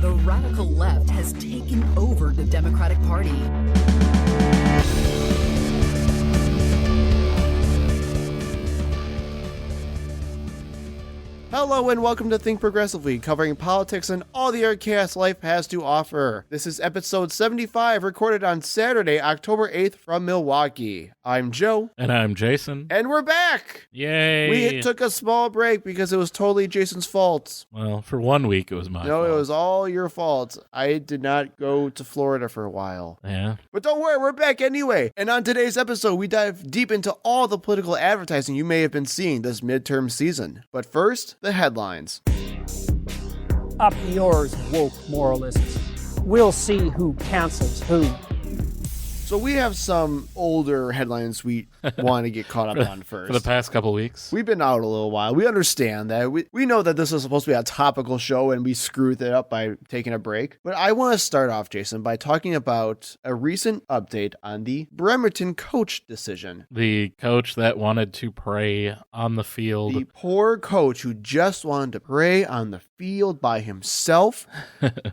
The radical left has taken over the Democratic Party. Hello and welcome to Think Progressively, covering politics and all the other chaos life has to offer. This is episode 75, recorded on Saturday, October 8th from Milwaukee. I'm Joe. And I'm Jason. And we're back! Yay! We took a small break because it was totally Jason's fault. Well, for 1 week it was my fault. No, it was all your fault. I did not go to Florida for a while. Yeah. But don't worry, we're back anyway. And on today's episode, we dive deep into all the political advertising you may have been seeing this midterm season. But first, the headlines. Up yours, woke moralists. We'll see who cancels who. So we have some older headlines we want to get caught up on first. For the past couple weeks. We've been out a little while. We understand that. We know that this is supposed to be a topical show and we screwed it up by taking a break. But I want to start off, Jason, by talking about a recent update on the Bremerton coach decision. The coach that wanted to pray on the field. The poor coach who just wanted to pray on the field by himself.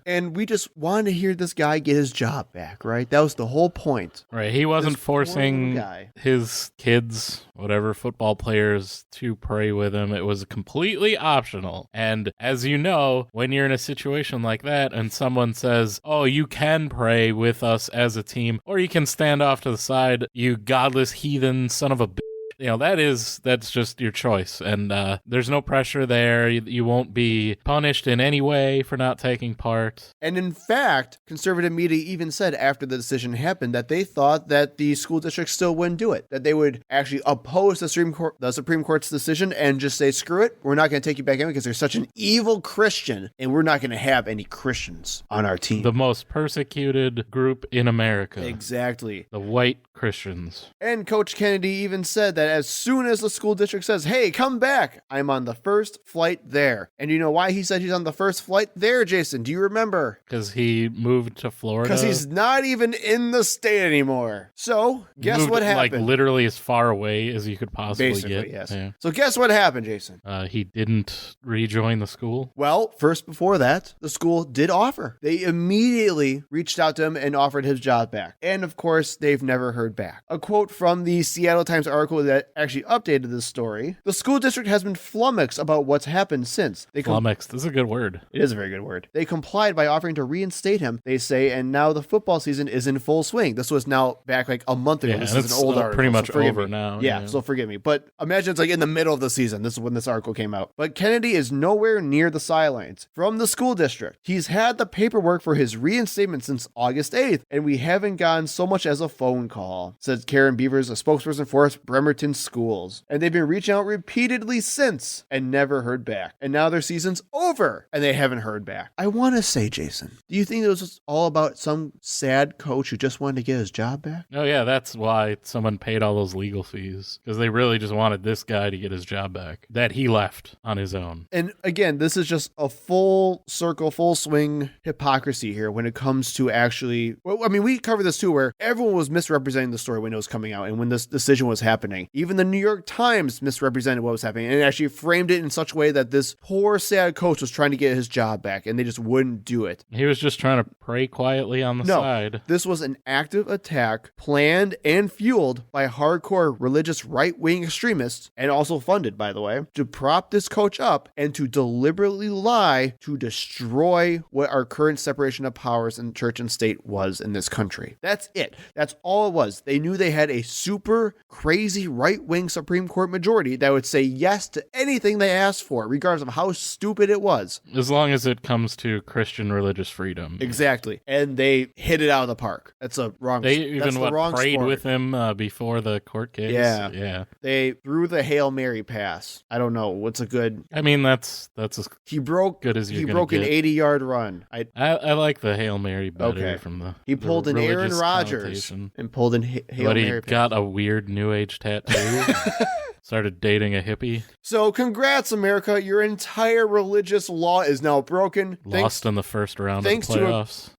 And we just wanted to hear this guy get his job back, right? That was the whole point. Right, he wasn't forcing his kids, whatever, football players, to pray with him. It was completely optional. And as you know, when you're in a situation like that and someone says, oh, you can pray with us as a team, or you can stand off to the side, you godless heathen son of a bitch. You know, that's just your choice. And there's no pressure there. You won't be punished in any way for not taking part. And in fact, conservative media even said after the decision happened that they thought that the school district still wouldn't do it, that they would actually oppose the Supreme Court's decision and just say, screw it, we're not going to take you back in because you're such an evil Christian and we're not going to have any Christians on our team. The most persecuted group in America. Exactly. The white Christians. And Coach Kennedy even said that as soon as the school district says, hey, come back, I'm on the first flight there. And you know why he said he's on the first flight there, Jason? Do you remember? Because he moved to Florida. Because he's not even in the state anymore. So, guess what happened? Like literally as far away as you could possibly Basically, get. Yes. Yeah. So guess what happened, Jason? He didn't rejoin the school. Well, first before that, the school did offer. They immediately reached out to him and offered his job back. And of course, they've never heard back. A quote from the Seattle Times article that actually updated this story. The school district has been flummoxed about what's happened since. Flummoxed is a good word. It is a very good word. They complied by offering to reinstate him, they say, and now the football season is in full swing. This was now back like a month ago. Yeah, this is an old article. Pretty much over me. now. Yeah, so forgive me. But imagine it's like in the middle of the season. This is when this article came out. But Kennedy is nowhere near the sidelines. From the school district, he's had the paperwork for his reinstatement since August 8th, and we haven't gotten so much as a phone call, says Karen Beavers, a spokesperson for Bremerton Schools. And they've been reaching out repeatedly since and never heard back. And now their season's over and they haven't heard back. I want to say, Jason, do you think it was all about some sad coach who just wanted to get his job back? Oh, yeah, that's why someone paid all those legal fees. Because they really just wanted this guy to get his job back that he left on his own. And again, this is just a full circle, full swing hypocrisy here when it comes to actually, well, I mean, we covered this too, where everyone was misrepresenting the story when it was coming out and when this decision was happening. Even the New York Times misrepresented what was happening and actually framed it in such a way that this poor, sad coach was trying to get his job back and they just wouldn't do it. He was just trying to pray quietly on the side. This was an active attack planned and fueled by hardcore religious right-wing extremists and also funded, by the way, to prop this coach up and to deliberately lie to destroy what our current separation of powers in church and state was in this country. That's it. That's all it was. They knew they had a super crazy right-wing Supreme Court majority that would say yes to anything they asked for, regardless of how stupid it was. As long as it comes to Christian religious freedom. Exactly. And they hit it out of the park. That's a wrong. They even prayed with him before the court case. Yeah. They threw the Hail Mary pass. I don't know. What's a good... I mean, that's as good as you're He broke an 80-yard run. I like the Hail Mary better from the He pulled an Aaron Rodgers and pulled an Hail Mary pass. But he got a weird New Age tattoo. Started dating a hippie. So congrats, America. Your entire religious law is now broken. Lost in the first round of the playoffs.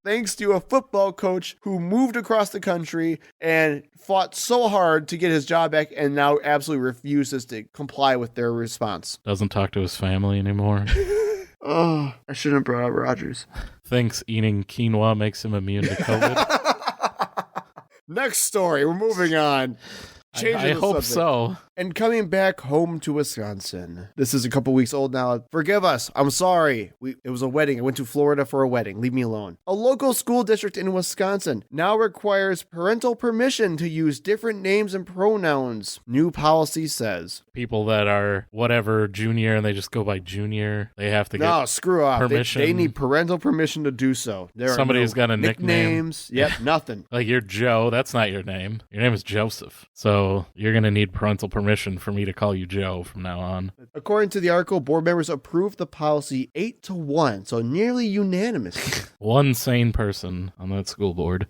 thanks to a football coach who moved across the country and fought so hard to get his job back and now absolutely refuses to comply with their response. Doesn't talk to his family anymore. Oh, I shouldn't have brought up Rodgers. Thinks eating quinoa makes him immune to COVID. Next story. We're moving on. I hope so. And coming back home to Wisconsin. This is a couple weeks old now. Forgive us. I'm sorry. It was a wedding. I went to Florida for a wedding. Leave me alone. A local school district in Wisconsin now requires parental permission to use different names and pronouns. New policy says. People that are whatever junior and they just go by junior, they have to get no, screw off. permission. They need parental permission to do so. Somebody's got a nicknames. Yep, nothing. Like you're Joe. That's not your name. Your name is Joseph. So you're going to need parental permission for me to call you Joe from now on. According to the article, board members approved the policy 8-1, so nearly unanimous. One sane person on that school board.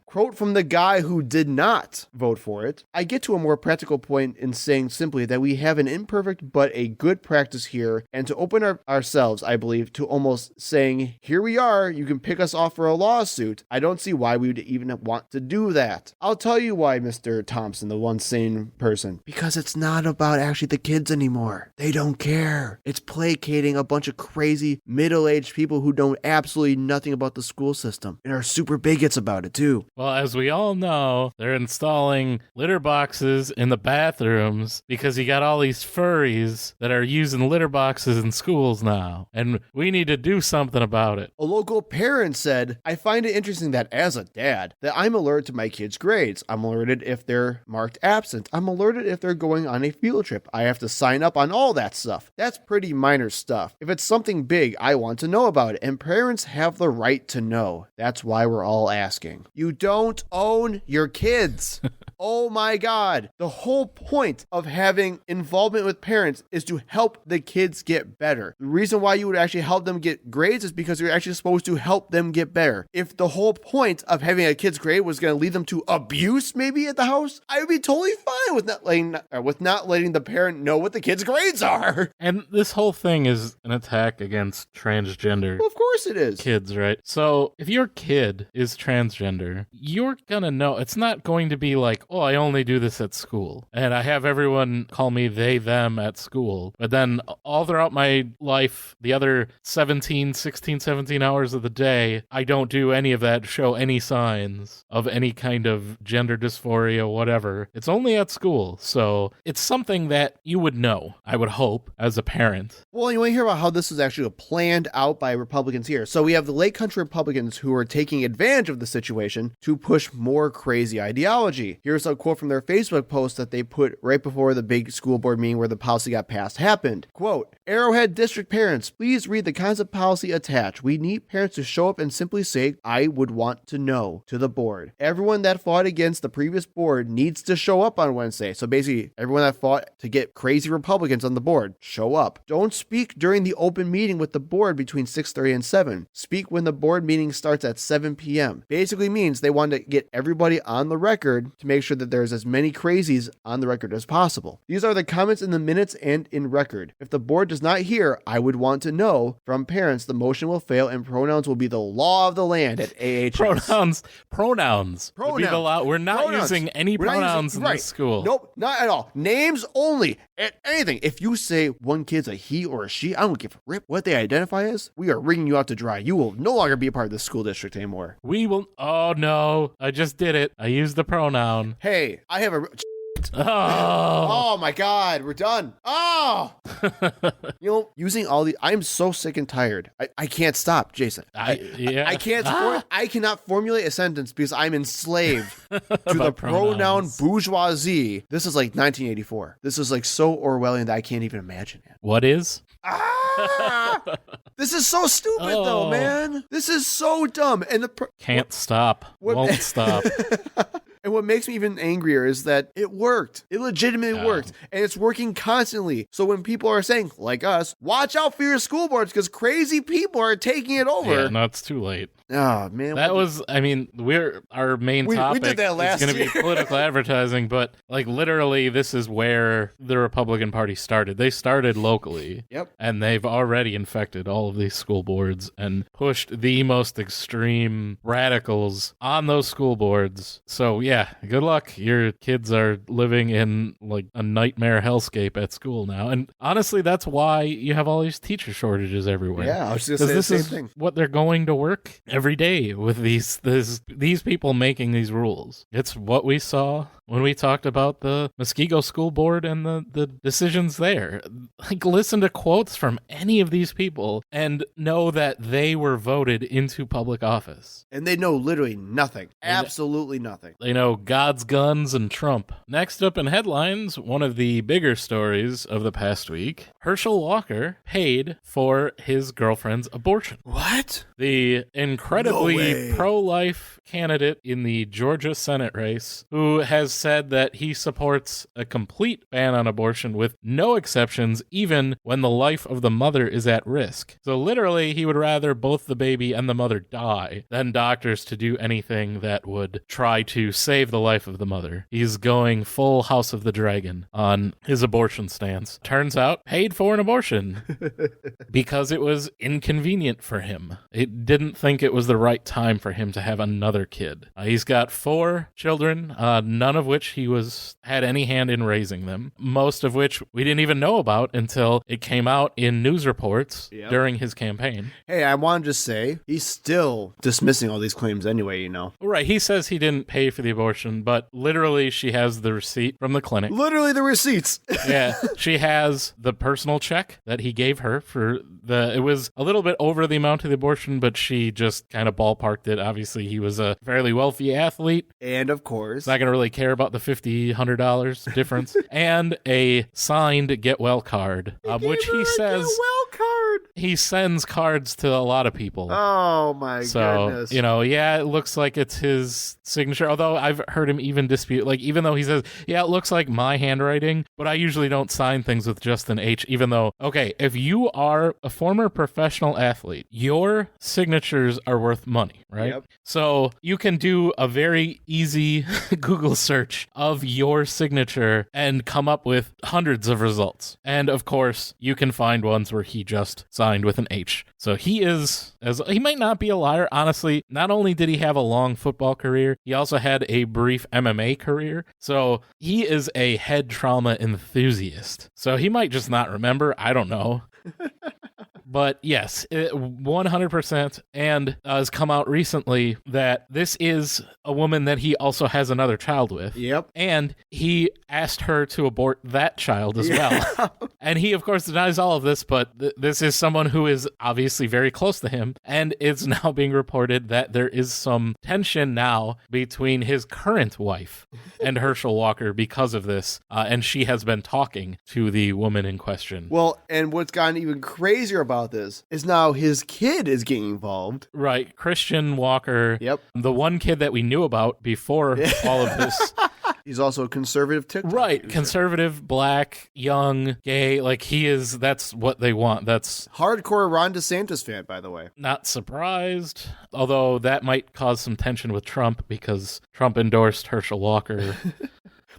Quote from the guy who did not vote for it. I get to a more practical point in saying simply that we have an imperfect but a good practice here, and to open ourselves, I believe, to almost saying, here we are, you can pick us off for a lawsuit. I don't see why we would even want to do that. I'll tell you why, Mr. Thompson, the one sane person. Because it's not about actually the kids anymore. They don't care. It's placating a bunch of crazy middle-aged people who know absolutely nothing about the school system and are super bigots about it too. Well, as we all know, they're installing litter boxes in the bathrooms because you got all these furries that are using litter boxes in schools now, and we need to do something about it. A local parent said, I find it interesting that as a dad, that I'm alerted to my kids' grades. I'm alerted if they're marked absent. I'm alerted if they're going on a field trip. I have to sign up on all that stuff. That's pretty minor stuff. If it's something big, I want to know about it, and parents have the right to know. That's why we're all asking. You don't own your kids. Oh my God. The whole point of having involvement with parents is to help the kids get better. The reason why you would actually help them get grades is because you're actually supposed to help them get better. If the whole point of having a kid's grade was going to lead them to abuse maybe at the house, I would be totally fine with not letting the parent know what the kid's grades are. And this whole thing is an attack against transgender Well, of course it is. kids, right? So if your kid is transgender, you're gonna know. It's not going to be like, oh, I only do this at school and I have everyone call me they, them at school. But then all throughout my life, the other 16, 17 hours of the day, I don't do any of that, show any signs of any kind of gender dysphoria, whatever. It's only at school. So it's something that you would know, I would hope, as a parent. Well, you want to hear about how this was actually planned out by Republicans here. So we have the Lake Country Republicans who are taking advantage of the situation to push more crazy ideology. Here's a quote from their Facebook post that they put right before the big school board meeting where the policy got passed happened. Quote, Arrowhead District parents, please read the concept policy attached. We need parents to show up and simply say, I would want to know to the board. Everyone that fought against the previous board needs to show up on Wednesday. So basically, everyone that fought to get crazy Republicans on the board, show up. Don't speak during the open meeting with the board between 6:30 and 7. Speak when the board meeting starts at 7 p.m. Basically means they want to get everybody on the record to make sure that there's as many crazies on the record as possible. These are the comments in the minutes and in record. If the board does not hear, I would want to know from parents, the motion will fail and pronouns will be the law of the land at AHS. Pronouns. Would be the law. We're not using any pronouns in this school. Nope, not at all. Names only. Anything. If you say one kid's a he or a she, I don't give a rip what they identify as. We are wringing you out to dry. You will no longer be a part of the school district anymore. We will. Oh no, I just did it. I used the pronoun. Hey, I have a... Oh my God, we're done. Oh, using all the, I'm so sick and tired. I can't stop, Jason. I can't. I cannot formulate a sentence because I'm enslaved to the pronoun bourgeoisie. This is like 1984. This is like so Orwellian that I can't even imagine it. What is? This is so stupid, though, man. This is so dumb. And can't stop. Won't stop. And what makes me even angrier is that it worked. It legitimately worked. And it's working constantly. So when people are saying, like us, watch out for your school boards because crazy people are taking it over. Yeah, no, it's too late. Oh, man. That was, I mean, our main topic did that last is going to be year. political advertising, but like literally this is where the Republican Party started. They started locally. Yep. And they've already infected all of these school boards and pushed the most extreme radicals on those school boards. So yeah, good luck. Your kids are living in like a nightmare hellscape at school now. And honestly, that's why you have all these teacher shortages everywhere. Yeah, I was just going to say the same thing. What they're going to work every day with these people making these rules. It's what we saw when we talked about the Muskego School Board and the decisions there. Like, listen to quotes from any of these people and know that they were voted into public office. And they know literally nothing. Absolutely nothing. They know God's guns and Trump. Next up in headlines, one of the bigger stories of the past week, Herschel Walker paid for his girlfriend's abortion. What? The incredibly pro-life candidate in the Georgia Senate race, who has said that he supports a complete ban on abortion with no exceptions, even when the life of the mother is at risk. So literally, he would rather both the baby and the mother die than doctors to do anything that would try to save the life of the mother. He's going full House of the Dragon on his abortion stance. Turns out, paid for an abortion because it was inconvenient for him. It didn't think it was the right time for him to have another kid. He's got 4 children, none of which he had any hand in raising them, most of which we didn't even know about until it came out in news reports during his campaign. Hey, I want to just say, he's still dismissing all these claims anyway, you know. Right, he says he didn't pay for the abortion, but literally she has the receipt from the clinic. Literally the receipts. Yeah, she has the personal check that he gave her for it was a little bit over the amount of the abortion, but she just kind of ballparked it. Obviously, he was a fairly wealthy athlete. And of course, he's not going to really care about the $100 difference. And a signed get well card, which he says he sends cards to a lot of people. Oh my goodness. So, it looks like it's his signature. Although I've heard him even dispute, like, even though he says, yeah, it looks like my handwriting, but I usually don't sign things with just an H, even though, okay, if you are a former professional athlete, your signatures are worth money, right? Yep. So you can do a very easy Google search of your signature and come up with hundreds of results. And of course, you can find ones where he just signed with an H. So he might not be a liar. Honestly, not only did he have a long football career, he also had a brief MMA career. So he is a head trauma enthusiast. So he might just not remember. I don't know. But yes, 100%, and has come out recently that this is a woman that he also has another child with. Yep. And he asked her to abort that child as well. And he, of course, denies all of this, but this is someone who is obviously very close to him, and it's now being reported that there is some tension now between his current wife and Herschel Walker because of this, and she has been talking to the woman in question. Well, and what's gotten even crazier about this is now his kid is getting involved. Right. Christian Walker. Yep. The one kid that we knew about before all of this. He's also a conservative TikTok Right. user. Conservative, black, young, gay. Like, that's what they want. That's hardcore Ron DeSantis fan, by the way. Not surprised. Although that might cause some tension with Trump because Trump endorsed Herschel Walker.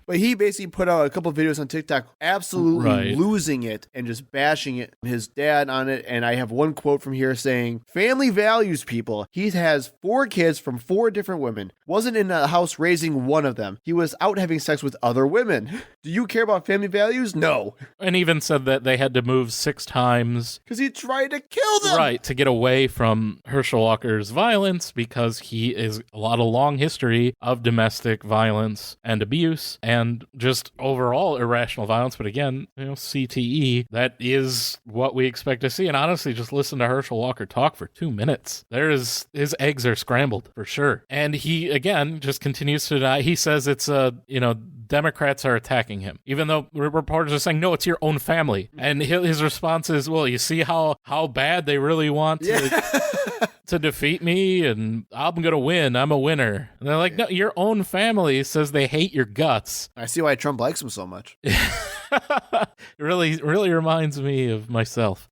But he basically put out a couple videos on TikTok absolutely losing it and just bashing it, his dad on it. And I have one quote from here saying, family values people. He has 4 kids from 4 different women. Wasn't in a house raising one of them. He was out having sex with other women. Do you care about family values? No. And even said that they had to move 6 times. Because he tried to kill them. Right, to get away from Herschel Walker's violence because he is a long history of domestic violence and abuse and just overall irrational violence. But again, CTE, that is what we expect to see. And honestly, just listen to Herschel Walker talk for 2 minutes. His eggs are scrambled for sure. And he, again, just continues to deny. He says it's Democrats are attacking him, even though reporters are saying, no, it's your own family. And his response is, well, you see how bad they really want to defeat me, and I'm going to win. I'm a winner. And they're like, no, your own family says they hate your guts. I see why Trump likes him so much. It really reminds me of myself.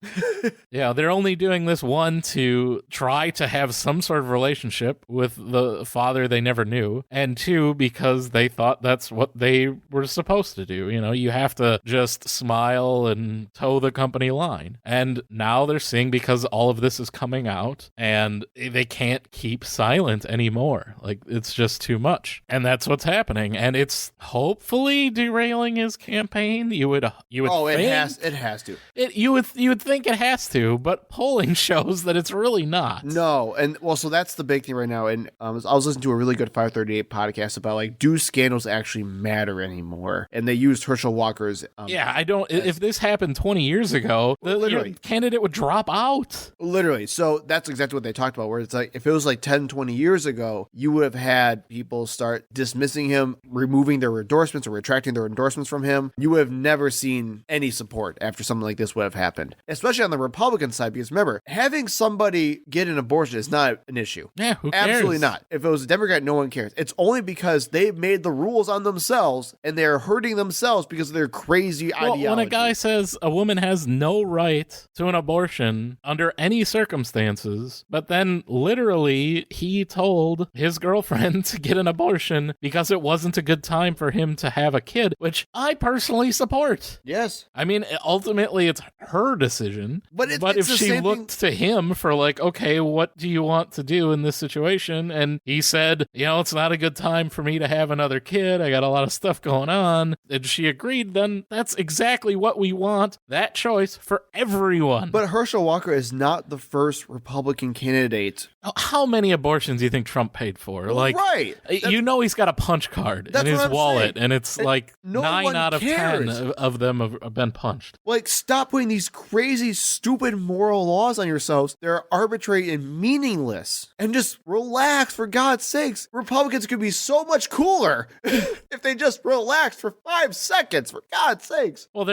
Yeah, they're only doing this, one, to try to have some sort of relationship with the father they never knew, and two, because they thought that's what they were supposed to do. You know, you have to just smile and toe the company line. And now they're seeing, because all of this is coming out, and they can't keep silent anymore. Like, it's just too much. And that's what's happening. And it's hopefully derailing his campaign. You would think, it has to. You would think it has to, but polling shows that it's really not. No, and well, so that's the big thing right now. And I was listening to a really good 538 podcast about, like, do scandals actually matter anymore? And they used Herschel Walker's. I don't. If this happened 20 years ago, your candidate would drop out. Literally. So that's exactly what they talked about. Where it's like, if it was like 10, 20 years ago, you would have had people start dismissing him, removing their endorsements or retracting their endorsements from him. You would have never seen any support after something like this would have happened, especially on the Republican side, because remember, having somebody get an abortion is not an issue. Yeah, who cares? Absolutely not. If it was a Democrat, no one cares. It's only because they made the rules on themselves and they're hurting themselves because of their crazy ideology. When a guy says a woman has no right to an abortion under any circumstances, but then literally he told his girlfriend to get an abortion because it wasn't a good time for him to have a kid, which I personally support. Yes. I mean, ultimately it's her decision. But if she looked to him for, like, okay, what do you want to do in this situation? And he said, it's not a good time for me to have another kid. I got a lot of stuff going on. And she agreed, then that's exactly what we want. That choice for everyone. But Herschel Walker is not the first Republican candidate. How many abortions do you think Trump paid for? Like, right. He's got a punch card in his wallet, and it's like 9 out of 10 of them have been punched. Like, stop putting these crazy, stupid moral laws on yourselves. They're arbitrary and meaningless. And just relax, for God's sakes. Republicans could be so much cooler if they just relaxed for 5 seconds, for God's sakes. Well,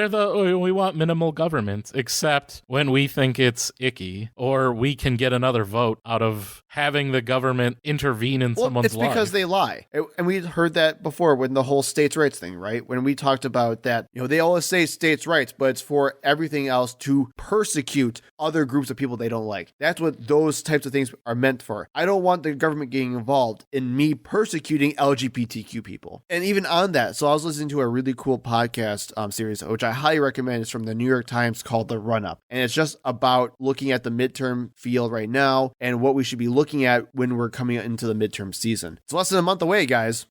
we want minimal government, except when we think it's icky, or we can get another vote out of having the government intervene in someone's life. It's because they lie. And we heard that before when the whole states' rights thing, right? When we talked about that, they always say states' rights, but it's for everything else to persecute other groups of people they don't like. That's what those types of things are meant for. I don't want the government getting involved in me persecuting LGBTQ people. And even on that, so I was listening to a really cool podcast series, which I highly recommend. It's from the New York Times, called The Run-Up. And it's just about looking at the midterm field right now and what we should be looking at when we're coming into the midterm season. It's less than a month away, guys.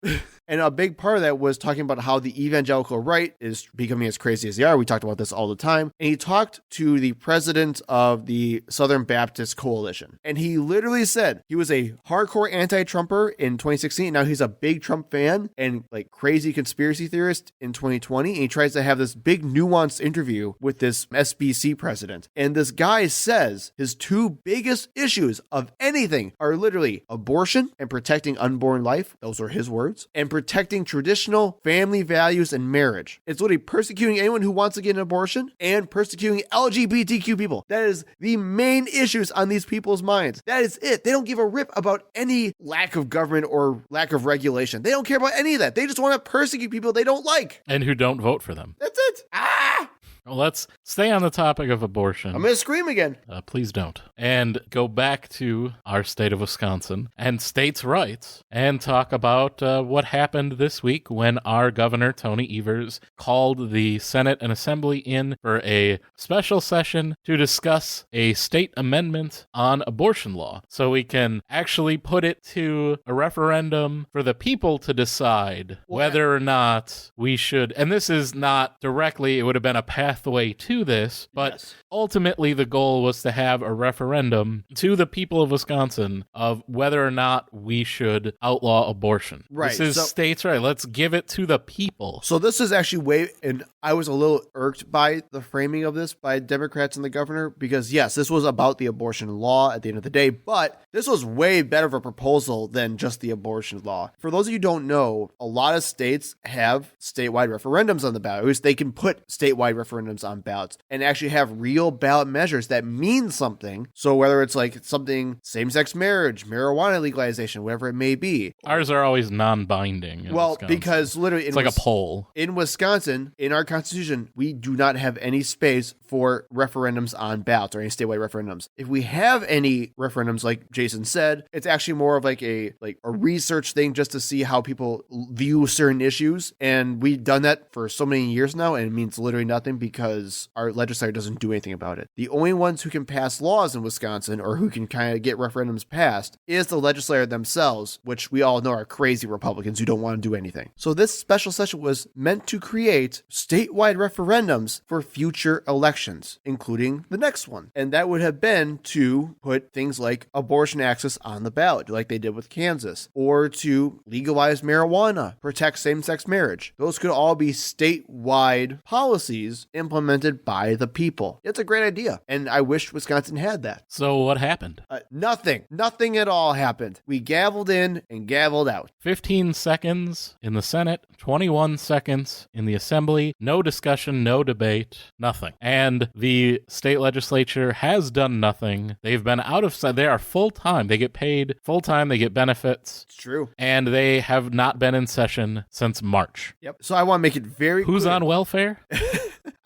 And a big part of that was talking about how the evangelical right is becoming as crazy as they are. We talked about this all the time. And he talked to the president of the Southern Baptist Coalition. And he literally said he was a hardcore anti-Trumper in 2016. Now he's a big Trump fan and like crazy conspiracy theorist in 2020. And he tries to have this big nuanced interview with this SBC president. And this guy says his 2 biggest issues of anything are literally abortion and protecting unborn life. Those are his words. And protecting traditional family values and marriage. It's literally persecuting anyone who wants to get an abortion and persecuting LGBTQ people. That is the main issues on these people's minds. That is it. They don't give a rip about any lack of government or lack of regulation. They don't care about any of that. They just want to persecute people they don't like. And who don't vote for them. That's it. Well, let's stay on the topic of abortion. I'm going to scream again. Please don't. And go back to our state of Wisconsin and states' rights and talk about what happened this week when our governor, Tony Evers, called the Senate and Assembly in for a special session to discuss a state amendment on abortion law. So we can actually put it to a referendum for the people to decide whether or not we should. And this is not directly, it would have been a pass pathway to this, but Yes. ultimately the goal was to have a referendum to the people of Wisconsin of whether or not we should outlaw abortion. Right, This is so- states' right. Let's give it to the people. So this is actually and I was a little irked by the framing of this by Democrats and the governor, because yes, this was about the abortion law at the end of the day, but this was way better of a proposal than just the abortion law. For those of you who don't know, a lot of states have statewide referendums on the ballot. At least they can put statewide referendums on ballots and actually have real ballot measures that mean something. So whether it's like something same-sex marriage, marijuana legalization, whatever it may be. Ours are always non-binding. in Well, Wisconsin. because literally it's like a poll. in Wisconsin, in our Constitution, we do not have any space for referendums on ballots or any statewide referendums. If we have any referendums, like Jason said, it's actually more of like a research thing just to see how people view certain issues. And we've done that for so many years now, and it means literally nothing because our legislature doesn't do anything about it. The only ones who can pass laws in Wisconsin, or who can kind of get referendums passed, is the legislature themselves, which we all know are crazy Republicans who don't want to do anything. So this special session was meant to create statewide referendums for future elections, including the next one. And that would have been to put things like abortion access on the ballot, like they did with Kansas, or to legalize marijuana, protect same-sex marriage. Those could all be statewide policies implemented by the people. It's a great idea, and I wish Wisconsin had that. So what happened? Nothing at all happened. We gavelled in and gavelled out. 15 seconds in the Senate, 21 seconds in the Assembly, no discussion, no debate, nothing. And the state legislature has done nothing. They've been out of sight. They are full-time. They get paid full-time. They get benefits. It's true. And they have not been in session since March. Yep. So I want to make it very Who's clear. on welfare?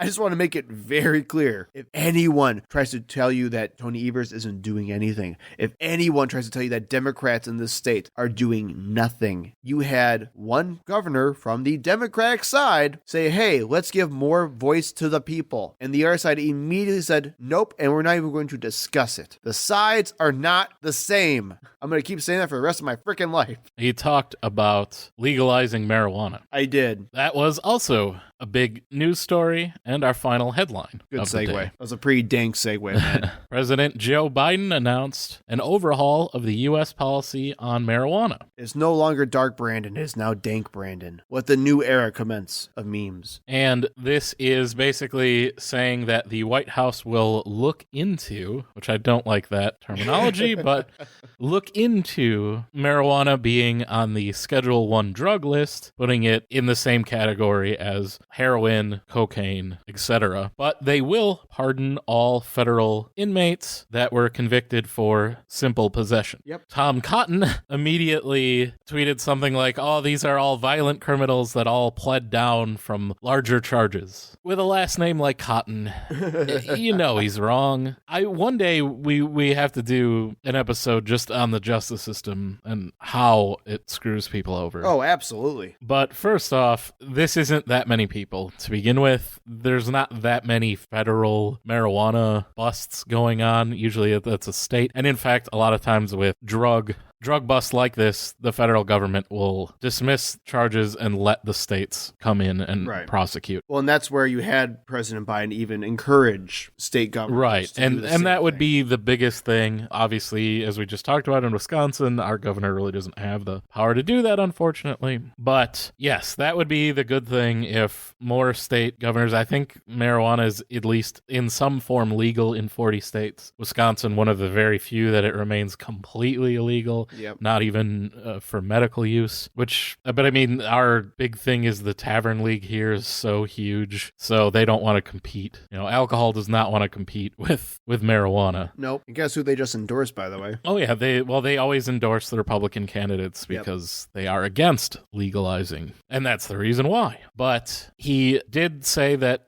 I just want to make it very clear. If anyone tries to tell you that Tony Evers isn't doing anything, if anyone tries to tell you that Democrats in this state are doing nothing, you had one governor from the Democratic side say, hey, let's give more voice to the people. And the other side immediately said, nope, and we're not even going to discuss it. The sides are not the same. I'm going to keep saying that for the rest of my freaking life. He talked about legalizing marijuana. I did. That was also a big news story and our final headline. Good of the segue. day. That was a pretty dank segue, man. President Joe Biden announced an overhaul of the U.S. policy on marijuana. It's no longer dark Brandon, it is now dank Brandon. Let the new era commence of memes. And this is basically saying that the White House will look into, which I don't like that terminology, but look into marijuana being on the Schedule 1 drug list, putting it in the same category as heroin, cocaine, etc. But they will pardon all federal inmates that were convicted for simple possession. Yep. Tom Cotton immediately tweeted something like, oh, these are all violent criminals that all pled down from larger charges. With a last name like Cotton, you know he's wrong. One day we have to do an episode just on the justice system and how it screws people over. Oh, absolutely. But first off, this isn't that many people to begin with. There's not that many federal marijuana busts going on. Usually that's a state. And in fact, a lot of times with drug busts like this, the federal government will dismiss charges and let the states come in and prosecute. Well, and that's where you had President Biden even encourage state governments. Right. To And do the same that would thing. be the biggest thing. Obviously, as we just talked about in Wisconsin, our governor really doesn't have the power to do that, unfortunately. But yes, that would be the good thing if more state governors, I think marijuana is at least in some form legal in 40 states. Wisconsin, one of the very few that it remains completely illegal. Yep. Not even for medical use, but I mean, our big thing is the Tavern League here is so huge, so they don't want to compete. You know, alcohol does not want to compete with marijuana. Nope. And guess who they just endorsed, by the way? Oh yeah, they always endorse the Republican candidates because they are against legalizing, and that's the reason why. But he did say that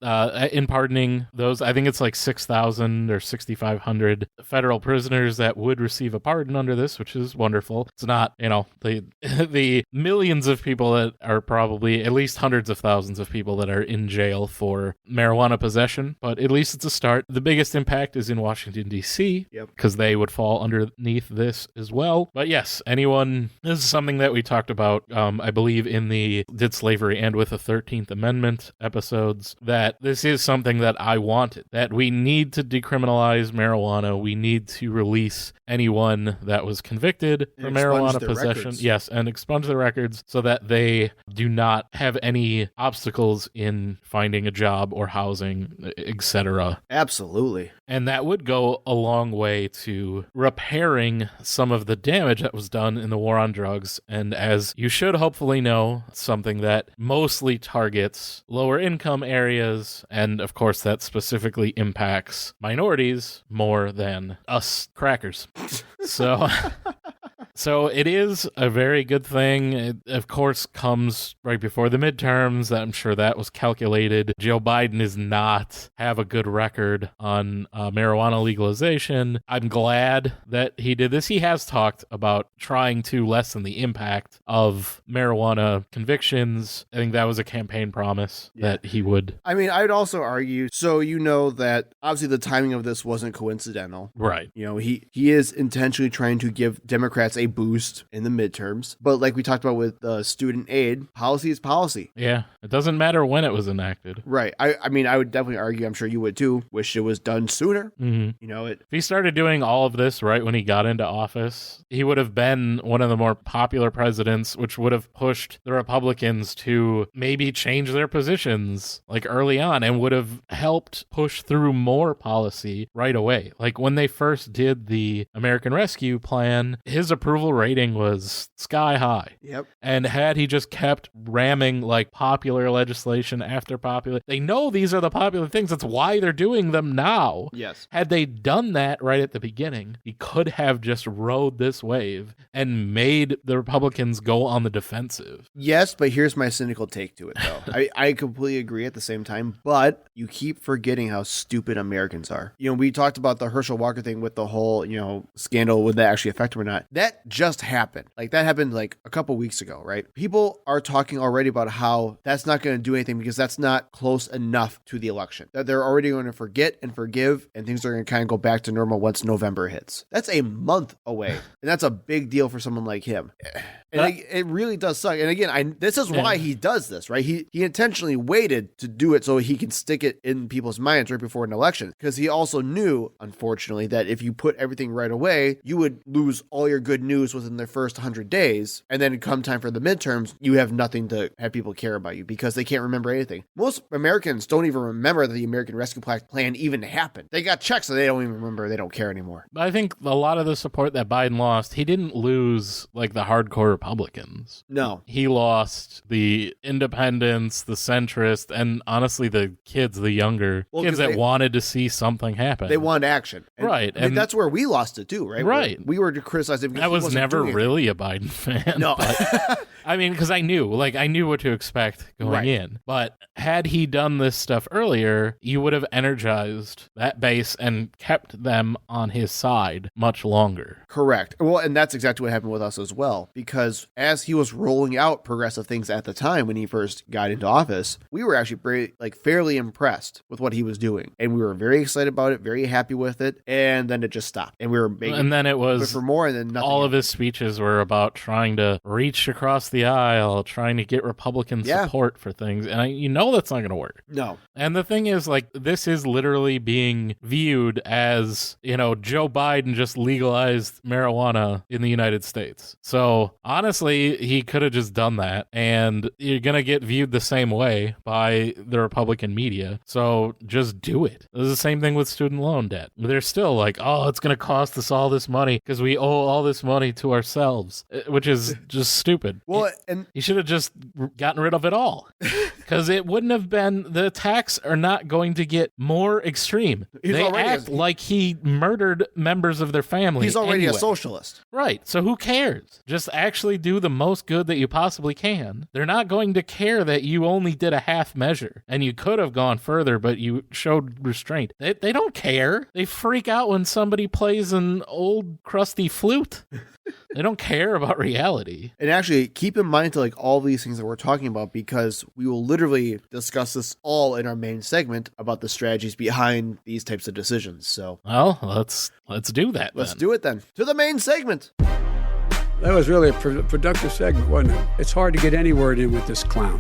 in pardoning those, I think it's like 6,000 or 6,500 federal prisoners that would receive a pardon under this, which is wonderful. wonderful. It's not, the millions of people that are probably at least hundreds of thousands of people that are in jail for marijuana possession, but at least it's a start. The biggest impact is in Washington, D.C., because they would fall underneath this as well. But yes, this is something that we talked about, I believe, in the Did Slavery End with the 13th Amendment episodes, that this is something that I wanted, that we need to decriminalize marijuana. We need to release anyone that was convicted for marijuana possession. Records. Yes, and expunge the records so that they do not have any obstacles in finding a job or housing, etc. Absolutely. And that would go a long way to repairing some of the damage that was done in the war on drugs. And as you should hopefully know, something that mostly targets lower income areas, and of course that specifically impacts minorities more than us crackers. So it is a very good thing. It, of course, comes right before the midterms. I'm sure that was calculated. Joe Biden does not have a good record on marijuana legalization. I'm glad that he did this. He has talked about trying to lessen the impact of marijuana convictions. I think that was a campaign promise that he would. I mean, I'd also argue, so that obviously the timing of this wasn't coincidental. Right. He is intentionally trying to give Democrats a boost in the midterms. But like we talked about with student aid, policy is policy. Yeah. It doesn't matter when it was enacted. Right. I mean, I would definitely argue, I'm sure you would too, wish it was done sooner. Mm-hmm. If he started doing all of this right when he got into office, he would have been one of the more popular presidents, which would have pushed the Republicans to maybe change their positions like early on and would have helped push through more policy right away. Like when they first did the American Rescue Plan, his approval rating was sky high. Yep. And had he just kept ramming like popular legislation after popular, they know these are the popular things. That's why they're doing them now. Yes. Had they done that right at the beginning, he could have just rode this wave and made the Republicans go on the defensive. Yes, but here's my cynical take to it, though. I completely agree at the same time, but you keep forgetting how stupid Americans are. We talked about the Herschel Walker thing with the whole, scandal, would that actually affect him or not? That just happened. Like, that happened like a couple weeks ago, right? People are talking already about how that's not going to do anything because that's not close enough to the election. That they're already going to forget and forgive, and things are going to kind of go back to normal once November hits. That's a month away, and that's a big deal for someone like him. And it really does suck. And again, this is why he does this, right? He intentionally waited to do it so he can stick it in people's minds right before an election, because he also knew, unfortunately, that if you put everything right away, you would lose all your good news within the first 100 days. And then come time for the midterms, you have nothing to have people care about you because they can't remember anything. Most Americans don't even remember that the American Rescue Plan even happened. They got checks, so they don't even remember. They don't care anymore. But I think a lot of the support that Biden lost, he didn't lose like the hardcore Republicans. No. He lost the independents, the centrists, and honestly the kids, the younger kids that wanted to see something happen. They wanted action. And, right. And that's where we lost it too, right? Right. We were criticizing because I was never really a Biden fan. No. But, I mean, because I knew what to expect going in. But had he done this stuff earlier, you would have energized that base and kept them on his side much longer. Correct. Well, and that's exactly what happened with us as well, because as he was rolling out progressive things at the time when he first got into office, we were actually fairly impressed with what he was doing. And we were very excited about it, very happy with it. And then it just stopped. And we were making, and then it was for more, and then nothing. All of his speeches were about trying to reach across the aisle, trying to get Republican support for things. And that's not going to work. No. And the thing is, like, this is literally being viewed as, Joe Biden just legalized marijuana in the United States. So honestly, he could have just done that, and you're going to get viewed the same way by the Republican media. So just do it. It's the same thing with student loan debt. They're still like, oh, it's going to cost us all this money because we owe all this money to ourselves, which is just stupid. Well, and he should have just gotten rid of it all. Because it wouldn't have been, the attacks are not going to get more extreme. They act like he murdered members of their family. He's already anyway. a socialist. Right. So who cares? Just actually do the most good that you possibly can. They're not going to care that you only did a half measure and you could have gone further, but you showed restraint. They don't care. They freak out when somebody plays an old crusty flute. They don't care about reality. And actually, keep in mind to like all these things that we're talking about, because we will literally discuss this all in our main segment about the strategies behind these types of decisions. So, well, let's do that. Let's do it then. To the main segment. That was really a productive segment, wasn't it? It's hard to get any word in with this clown.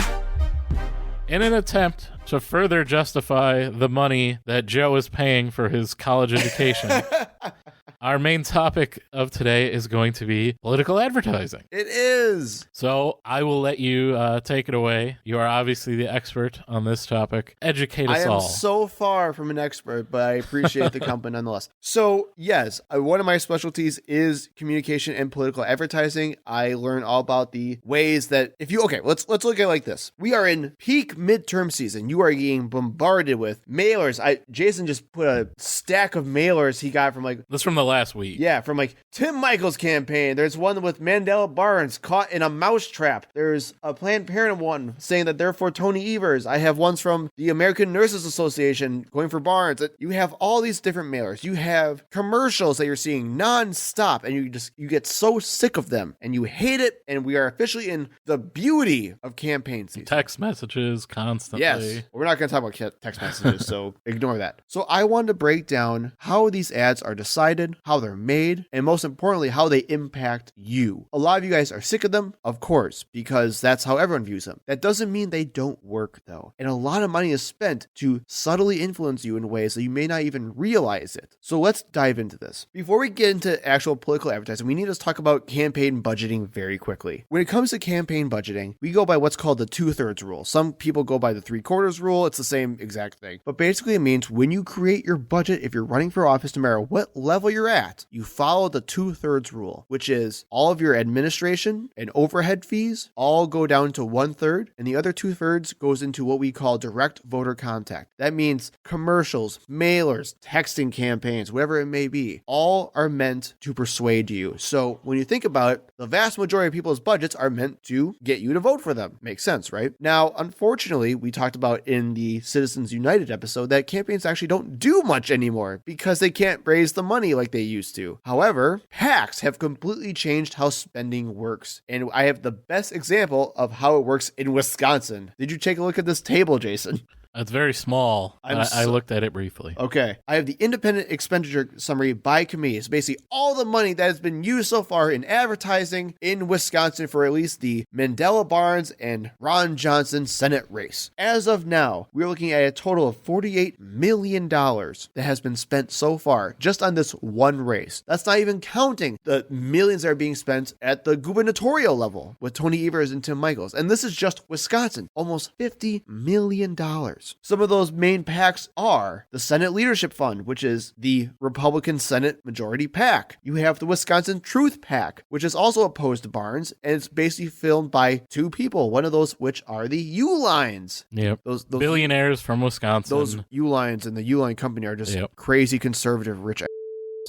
In an attempt to further justify the money that Joe is paying for his college education, our main topic of today is going to be political advertising. It is. So I will let you take it away. You are obviously the expert on this topic. Educate us all. I am so far from an expert, but I appreciate the company nonetheless. So yes, one of my specialties is communication and political advertising. I learn all about the ways that let's look at it like this. We are in peak midterm season. You are getting bombarded with mailers. Jason just put a stack of mailers he got from this from the last week. Yeah, from Tim Michael's campaign. There's one with Mandela Barnes caught in a mousetrap. There's a Planned Parenthood one saying that they're for Tony Evers. I have ones from the American Nurses Association going for Barnes. You have all these different mailers. You have commercials that you're seeing nonstop, and you get so sick of them and you hate it. And we are officially in the beauty of campaign season. Text messages constantly. Yes, we're not going to talk about text messages, so ignore that. So I wanted to break down how these ads are decided, how they're made, and most importantly, how they impact you. A lot of you guys are sick of them, of course, because that's how everyone views them. That doesn't mean they don't work, though. And a lot of money is spent to subtly influence you in ways that you may not even realize it. So let's dive into this. Before we get into actual political advertising, we need to talk about campaign budgeting very quickly. When it comes to campaign budgeting, we go by what's called the 2/3 rule. Some people go by the 3/4 rule. It's the same exact thing. But basically, it means when you create your budget, if you're running for office, no matter what level you're at, you follow the 2/3 rule, which is all of your administration and overhead fees all go down to 1/3, and the other 2/3 goes into what we call direct voter contact. That means commercials, mailers, texting campaigns, whatever it may be, all are meant to persuade you. So when you think about it, the vast majority of people's budgets are meant to get you to vote for them. Makes sense, right? Now, unfortunately, we talked about in the Citizens United episode that campaigns actually don't do much anymore because they can't raise the money like they used to. However, PACs have completely changed how spending works. And I have the best example of how it works in Wisconsin. Did you take a look at this table, Jason? It's very small. I looked at it briefly. Okay. I have the independent expenditure summary by committee. It's basically all the money that has been used so far in advertising in Wisconsin for at least the Mandela Barnes and Ron Johnson Senate race. As of now, we're looking at a total of $48 million that has been spent so far just on this one race. That's not even counting the millions that are being spent at the gubernatorial level with Tony Evers and Tim Michaels. And this is just Wisconsin. Almost $50 million. Some of those main PACs are the Senate Leadership Fund, which is the Republican Senate Majority PAC. You have the Wisconsin Truth PAC, which is also opposed to Barnes, and it's basically filmed by two people, one of those which are the U'Lines. Yep. Those billionaires from Wisconsin. Those U'Lines and the U'Line Company are just crazy conservative rich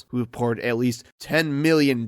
who poured at least $10 million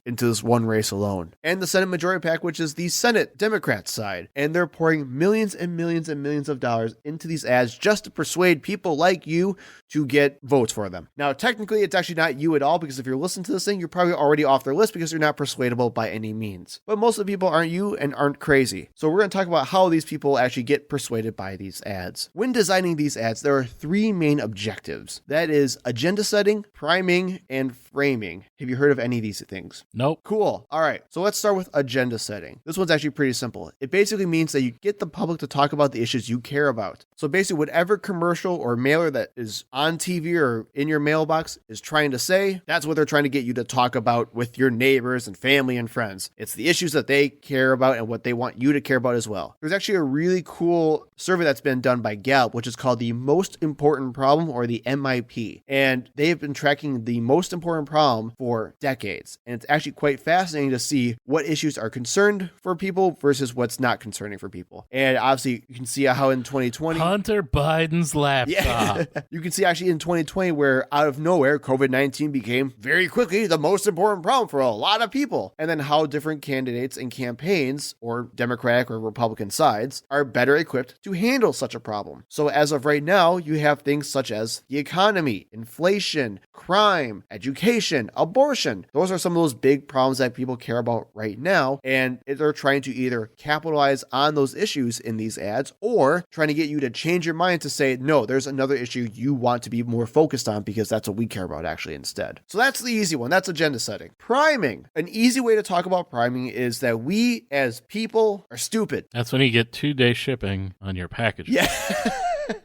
into this one race alone. And the Senate Majority PAC, which is the Senate Democrat side. And they're pouring millions and millions and millions of dollars into these ads just to persuade people like you to get votes for them. Now, technically, it's actually not you at all, because if you're listening to this thing, you're probably already off their list because you're not persuadable by any means. But most of the people aren't you and aren't crazy. So we're going to talk about how these people actually get persuaded by these ads. When designing these ads, there are three main objectives. That is agenda setting, priming, and framing. Have you heard of any of these things? Nope. Cool. All right. So let's start with agenda setting. This one's actually pretty simple. It basically means that you get the public to talk about the issues you care about. So basically, whatever commercial or mailer that is on TV or in your mailbox is trying to say, that's what they're trying to get you to talk about with your neighbors and family and friends. It's the issues that they care about and what they want you to care about as well. There's actually a really cool survey that's been done by Gallup, which is called the Most Important Problem, or the MIP. And they have been tracking fighting the most important problem for decades. And it's actually quite fascinating to see what issues are concerned for people versus what's not concerning for people. And obviously, you can see how in 2020... Hunter Biden's laptop. Yeah. You can see actually in 2020 where out of nowhere, COVID-19 became very quickly the most important problem for a lot of people. And then how different candidates and campaigns, or Democratic or Republican sides, are better equipped to handle such a problem. So as of right now, you have things such as the economy, inflation, crime, education, abortion. Those are some of those big problems that people care about right now. And they're trying to either capitalize on those issues in these ads or trying to get you to change your mind to say, no, there's another issue you want to be more focused on because that's what we care about actually instead. So that's the easy one. That's agenda setting. Priming. An easy way to talk about priming is that we as people are stupid. That's when you get 2-day shipping on your package. Yeah.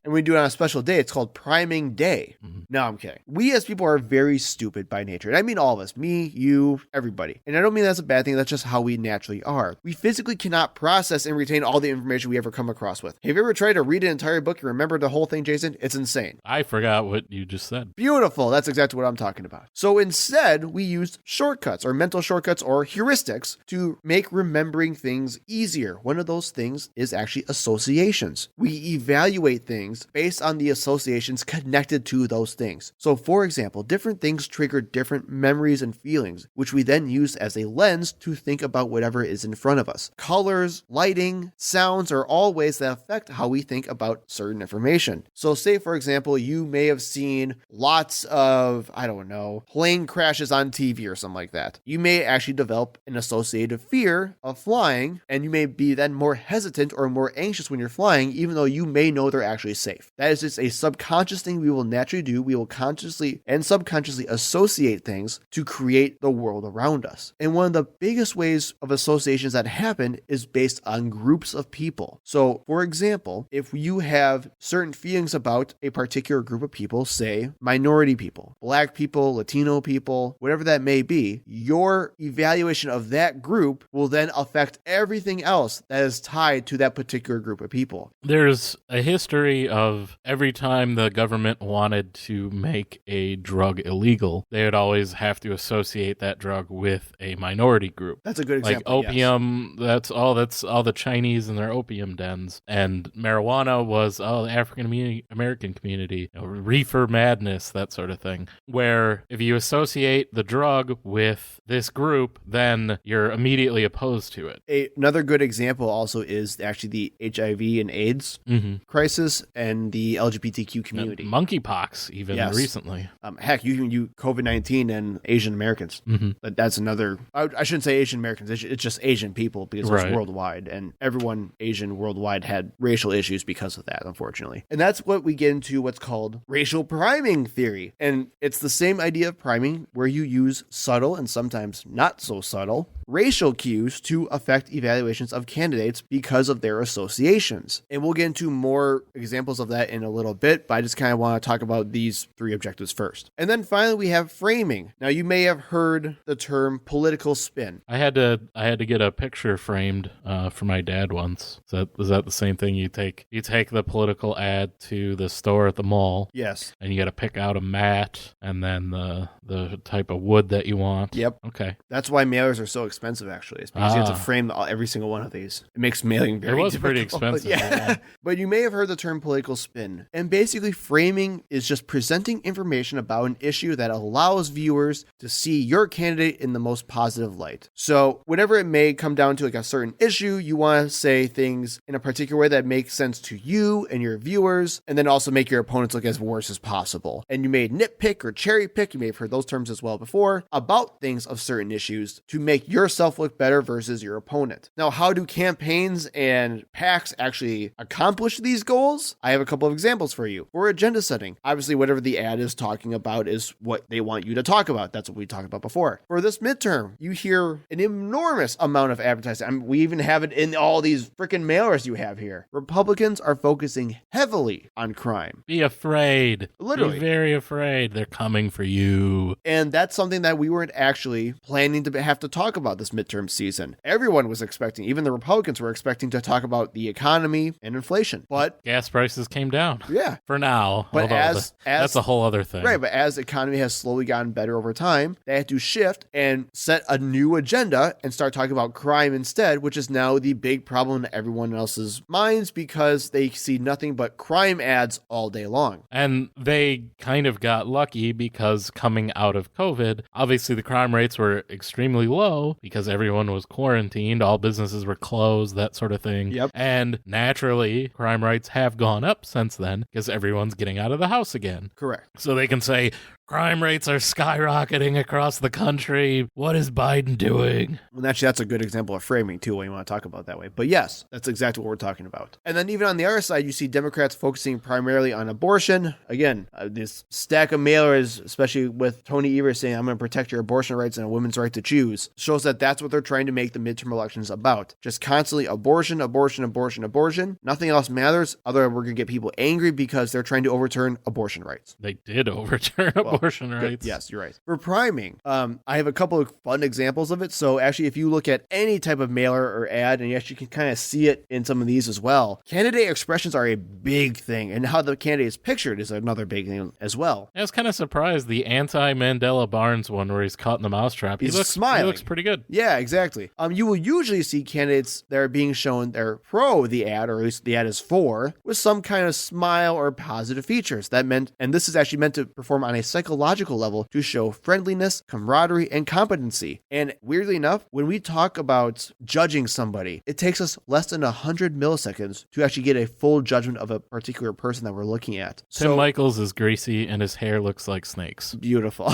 And we do it on a special day. It's called Priming Day. Mm-hmm. No, I'm kidding. We as people are very stupid by nature. And I mean all of us. Me, you, everybody. And I don't mean that's a bad thing. That's just how we naturally are. We physically cannot process and retain all the information we ever come across with. Have you ever tried to read an entire book and remember the whole thing, Jason? It's insane. I forgot what you just said. Beautiful. That's exactly what I'm talking about. So instead, we used shortcuts or mental shortcuts or heuristics to make remembering things easier. One of those things is actually associations. We evaluate things based on the associations connected to those things. So for example, different things trigger different memories and feelings, which we then use as a lens to think about whatever is in front of us. Colors, lighting, sounds are all ways that affect how we think about certain information. So say for example, you may have seen lots of, I don't know, plane crashes on TV or something like that. You may actually develop an associated fear of flying, and you may be then more hesitant or more anxious when you're flying, even though you may know they're actually safe. That is just a subconscious thing we will naturally do. We will consciously and subconsciously associate things to create the world around us. And one of the biggest ways of associations that happen is based on groups of people. So for example, if you have certain feelings about a particular group of people, say minority people, Black people, Latino people, whatever that may be, your evaluation of that group will then affect everything else that is tied to that particular group of people. There's a history of every time the government wanted to make a drug illegal, they would always have to associate that drug with a minority group. That's a good example. Like opium, yes. That's all the Chinese and their opium dens. And marijuana was the African American community, reefer madness, that sort of thing. Where if you associate the drug with this group, then you're immediately opposed to it. Another good example also is actually the HIV and AIDS crisis and the LGBTQ community. Monkeypox, even recently. Heck, you COVID-19 and Asian Americans. That's another, I shouldn't say Asian Americans, it's just Asian people because it's worldwide, and everyone Asian worldwide had racial issues because of that, unfortunately. And that's what we get into what's called racial priming theory. And it's the same idea of priming where you use subtle and sometimes not so subtle racial cues to affect evaluations of candidates because of their associations. And we'll get into more examples of that in a little bit, but I just kind of want to talk about these three objectives first. And then finally, we have framing. Now, you may have heard the term political spin. I had to get a picture framed for my dad once. Was that the same thing? You take the political ad to the store at the mall. Yes. And you got to pick out a mat and then the type of wood that you want. Yep. Okay. That's why mailers are so expensive, actually. It's because you have to frame every single one of these. It makes mailing very difficult. Pretty expensive. Yeah. But you may have heard the term political spin. And basically, framing is just presenting information about an issue that allows viewers to see your candidate in the most positive light. So whenever it may come down to like a certain issue, you want to say things in a particular way that makes sense to you and your viewers, and then also make your opponents look as worse as possible. And you may nitpick or cherry pick, you may have heard those terms as well before, about things of certain issues to make yourself look better versus your opponent. Now, how do campaigns and PACs actually accomplish these goals? I have a couple of examples for you. For agenda setting, obviously whatever the ad is talking about is what they want you to talk about. That's what we talked about before. For this midterm, you hear an enormous amount of advertising. I mean, we even have it in all these freaking mailers you have here. Republicans are focusing heavily on crime. Be afraid. Literally. Be very afraid. They're coming for you. And that's something that we weren't actually planning to have to talk about this midterm season. Everyone was expecting, even the Republicans were expecting to talk about the economy and inflation. But gas prices came down. Yeah. For now. But as that's a whole other thing. Right, but as the economy has slowly gotten better over time, they had to shift and set a new agenda and start talking about crime instead, which is now the big problem in everyone else's minds because they see nothing but crime ads all day long. And they kind of got lucky because coming out of COVID, obviously the crime rates were extremely low because everyone was quarantined, all businesses were closed, that sort of thing. Yep. And naturally, crime rates have gone up since then because everyone's getting out of the house again. Correct. So they can say, crime rates are skyrocketing across the country. What is Biden doing? Well, actually, that's a good example of framing, too, when you want to talk about it that way. But yes, that's exactly what we're talking about. And then even on the other side, you see Democrats focusing primarily on abortion. Again, this stack of mailers, especially with Tony Evers saying, I'm going to protect your abortion rights and a woman's right to choose, shows that that's what they're trying to make the midterm elections about. Just constantly abortion, abortion, abortion, abortion. Nothing else matters other than we're going to get people angry because they're trying to overturn abortion rights. They did overturn abortion rights. Yes, you're right. For priming, I have a couple of fun examples of it. So actually, if you look at any type of mailer or ad, and you actually can kind of see it in some of these as well, candidate expressions are a big thing, and how the candidate is pictured is another big thing as well. I was kind of surprised the anti-Mandela Barnes one where he's caught in the mousetrap. He's He looks smiling. He looks pretty good. Yeah, exactly. You will usually see candidates that are being shown they're pro the ad, or at least the ad is for, with some kind of smile or positive features. And this is actually meant to perform on a psychological level to show friendliness, camaraderie, and competency. And weirdly enough, when we talk about judging somebody, it takes us less than 100 milliseconds to actually get a full judgment of a particular person that we're looking at. Tim Michaels is greasy and his hair looks like snakes. Beautiful.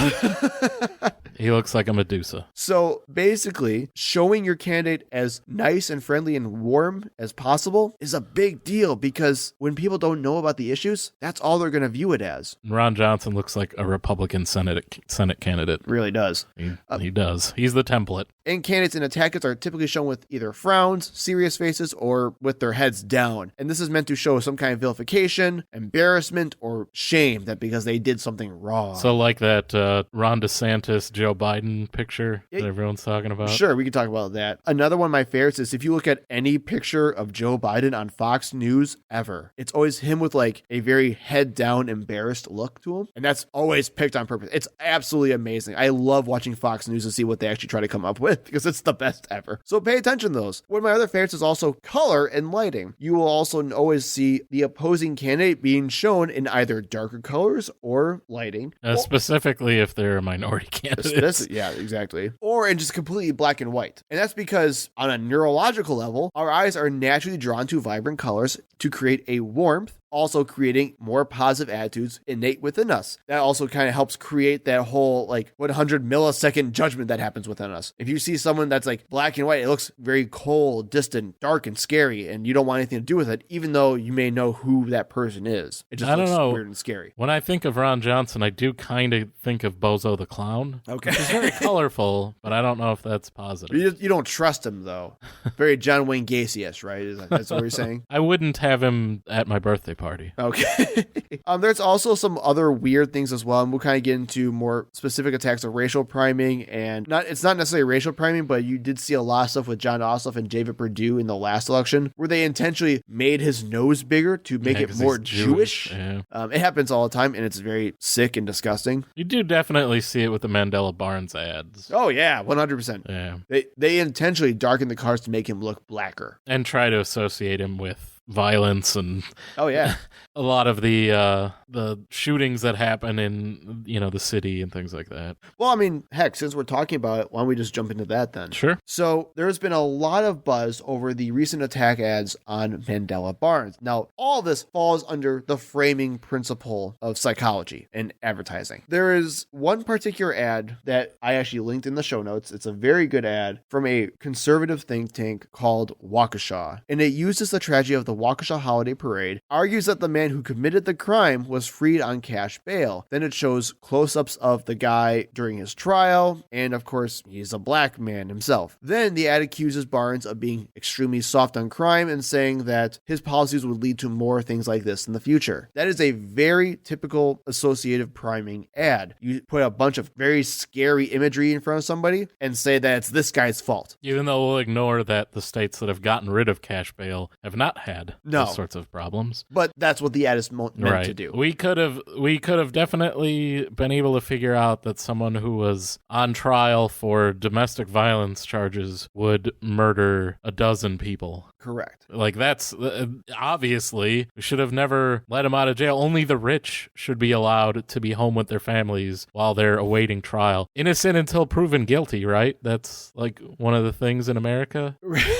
He looks like a Medusa. So basically, showing your candidate as nice and friendly and warm as possible is a big deal because when people don't know about the issues, that's all they're going to view it as. Ron Johnson looks like a Republican Senate candidate. Really does. He does. He's the template. And candidates in attackers are typically shown with either frowns, serious faces, or with their heads down. And this is meant to show some kind of vilification, embarrassment, or shame that because they did something wrong. So like that Ron DeSantis, Joe Biden picture that everyone's talking about? Sure, we can talk about that. Another one of my favorites is if you look at any picture of Joe Biden on Fox News ever, it's always him with like a very head down, embarrassed look to him. And that's always picked on purpose. It's absolutely amazing. I love watching Fox News to see what they actually try to come up with because it's the best ever. So pay attention to those. One of my other favorites is also color and lighting. You will also always see the opposing candidate being shown in either darker colors or lighting. Specifically if they're a minority candidate. Yeah, exactly. Or in just completely black and white. And that's because on a neurological level, our eyes are naturally drawn to vibrant colors to create a warmth, also creating more positive attitudes innate within us. That also kind of helps create that whole like 100 millisecond judgment that happens within us. If you see someone that's like black and white, it looks very cold, distant, dark, and scary, and you don't want anything to do with it, even though you may know who that person is. It just looks weird and scary. When I think of Ron Johnson, I do kind of think of Bozo the Clown. Okay. He's very colorful, but I don't know if that's positive. You don't trust him, though. Very John Wayne Gacy-ish, right? That's what you're saying? I wouldn't have him at my birthday party. Okay. There's also some other weird things as well, and we'll kind of get into more specific attacks of racial priming, and it's not necessarily racial priming, but you did see a lot of stuff with John Ossoff and David Perdue in the last election, where they intentionally made his nose bigger to make it more Jewish. Yeah. It happens all the time, and it's very sick and disgusting. You do definitely see it with the Mandela Barnes ads. Oh yeah, 100%. Yeah. They intentionally darken the cars to make him look blacker and try to associate him with violence and a lot of the shootings that happen in the city and things like that. Well, I mean, heck, since we're talking about it, why don't we just jump into that then? Sure. So there's been a lot of buzz over the recent attack ads on Mandela Barnes. Now, all this falls under the framing principle of psychology and advertising. There is one particular ad that I actually linked in the show notes. It's a very good ad from a conservative think tank called Waukesha, and it uses the tragedy of the Waukesha Holiday Parade, argues that the man who committed the crime was freed on cash bail. Then it shows close-ups of the guy during his trial, and of course, he's a black man himself. Then the ad accuses Barnes of being extremely soft on crime and saying that his policies would lead to more things like this in the future. That is a very typical associative priming ad. You put a bunch of very scary imagery in front of somebody and say that it's this guy's fault. Even though we'll ignore that the states that have gotten rid of cash bail have not had had No. those sorts of problems. But that's what the ad is meant to do. We could have definitely been able to figure out that someone who was on trial for domestic violence charges would murder a dozen people. Correct. Like, that's obviously, we should have never let him out of jail. Only the rich should be allowed to be home with their families while they're awaiting trial. Innocent until proven guilty, right? That's like one of the things in America.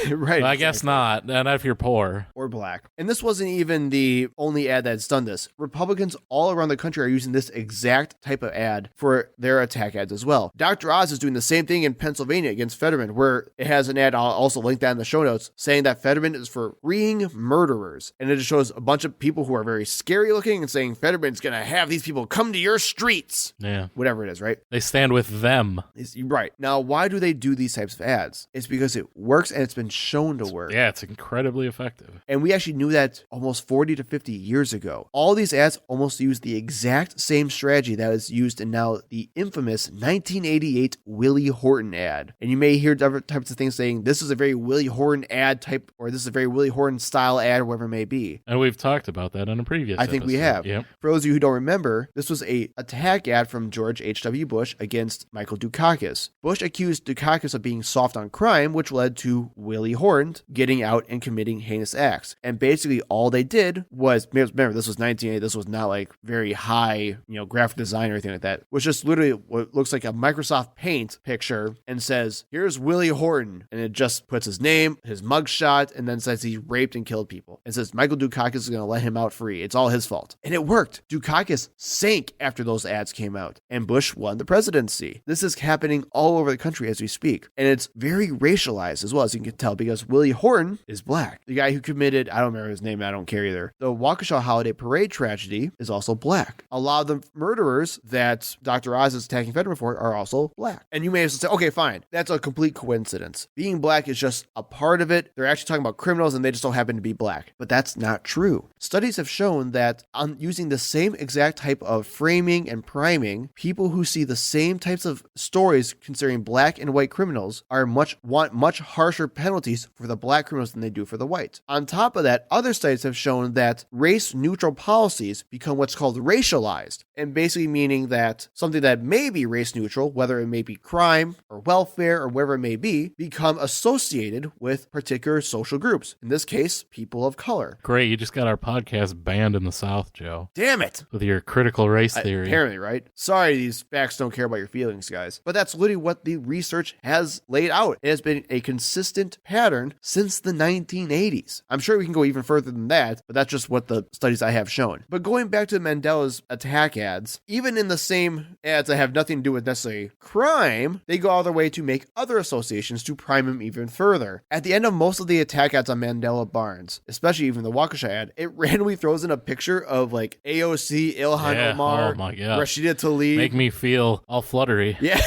Right. I guess not if you're poor. Or black. And this wasn't even the only ad that's done this. Republicans all around the country are using this exact type of ad for their attack ads as well. Dr. Oz is doing the same thing in Pennsylvania against Fetterman, where it has an ad, I'll also link that in the show notes, saying that Fetterman is for freeing murderers. And it just shows a bunch of people who are very scary looking and saying Fetterman's going to have these people come to your streets. Yeah. Whatever it is, right? They stand with them. Right. Now, why do they do these types of ads? It's because it works and it's been shown to work. Yeah, it's incredibly effective. And we actually knew that almost 40 to 50 years ago. All these ads almost use the exact same strategy that is used in now the infamous 1988 Willie Horton ad. And you may hear different types of things saying this is a very Willie Horton ad type, or this is a very Willie Horton style ad, or whatever it may be. And we've talked about that in a previous I think episode. we have. Yep. For those of you who don't remember, this was a attack ad from George H.W. Bush against Michael Dukakis. Bush accused Dukakis of being soft on crime, which led to Willie Horton getting out and committing heinous acts. And basically all they did was, remember, this was 1980, this was not like very high, graphic design or anything like that. It was just literally what looks like a Microsoft Paint picture and says, here's Willie Horton. And it just puts his name, his mugshot, and then says he raped and killed people. It says Michael Dukakis is going to let him out free. It's all his fault. And it worked. Dukakis sank after those ads came out, and Bush won the presidency. This is happening all over the country as we speak. And it's very racialized as well, as you can tell, because Willie Horton is black. The guy who committed, I don't remember his name, I don't care either. The Waukesha Holiday Parade tragedy is also black. A lot of the murderers that Dr. Oz is attacking Fetterman for are also black. And you may as well say, okay, fine, that's a complete coincidence. Being black is just a part of it. They're actually talking about criminals and they just don't happen to be black. But that's not true. Studies have shown that on using the same exact type of framing and priming, people who see the same types of stories concerning black and white criminals want much harsher penalties for the black criminals than they do for the white. On top of that, other studies have shown that race-neutral policies become what's called racialized, and basically meaning that something that may be race-neutral, whether it may be crime or welfare or whatever it may be, become associated with particular social groups. In this case, people of color. Great, you just got our podcast banned in the South, Joe. Damn it! With your critical race theory. Apparently, right? Sorry, these facts don't care about your feelings, guys. But that's literally what the research has laid out. It has been a consistent pattern since the 1980s. I'm sure we can go even further than that, but that's just what the studies I have shown. But going back to Mandela's attack ads, even in the same ads that have nothing to do with necessarily crime, they go all their way to make other associations to prime him even further. At the end of most of the attack ads on Mandela Barnes, especially even the Waukesha ad, it randomly throws in a picture of like AOC, Ilhan Omar, oh my God. Rashida Tlaib. Make me feel all fluttery. Yeah.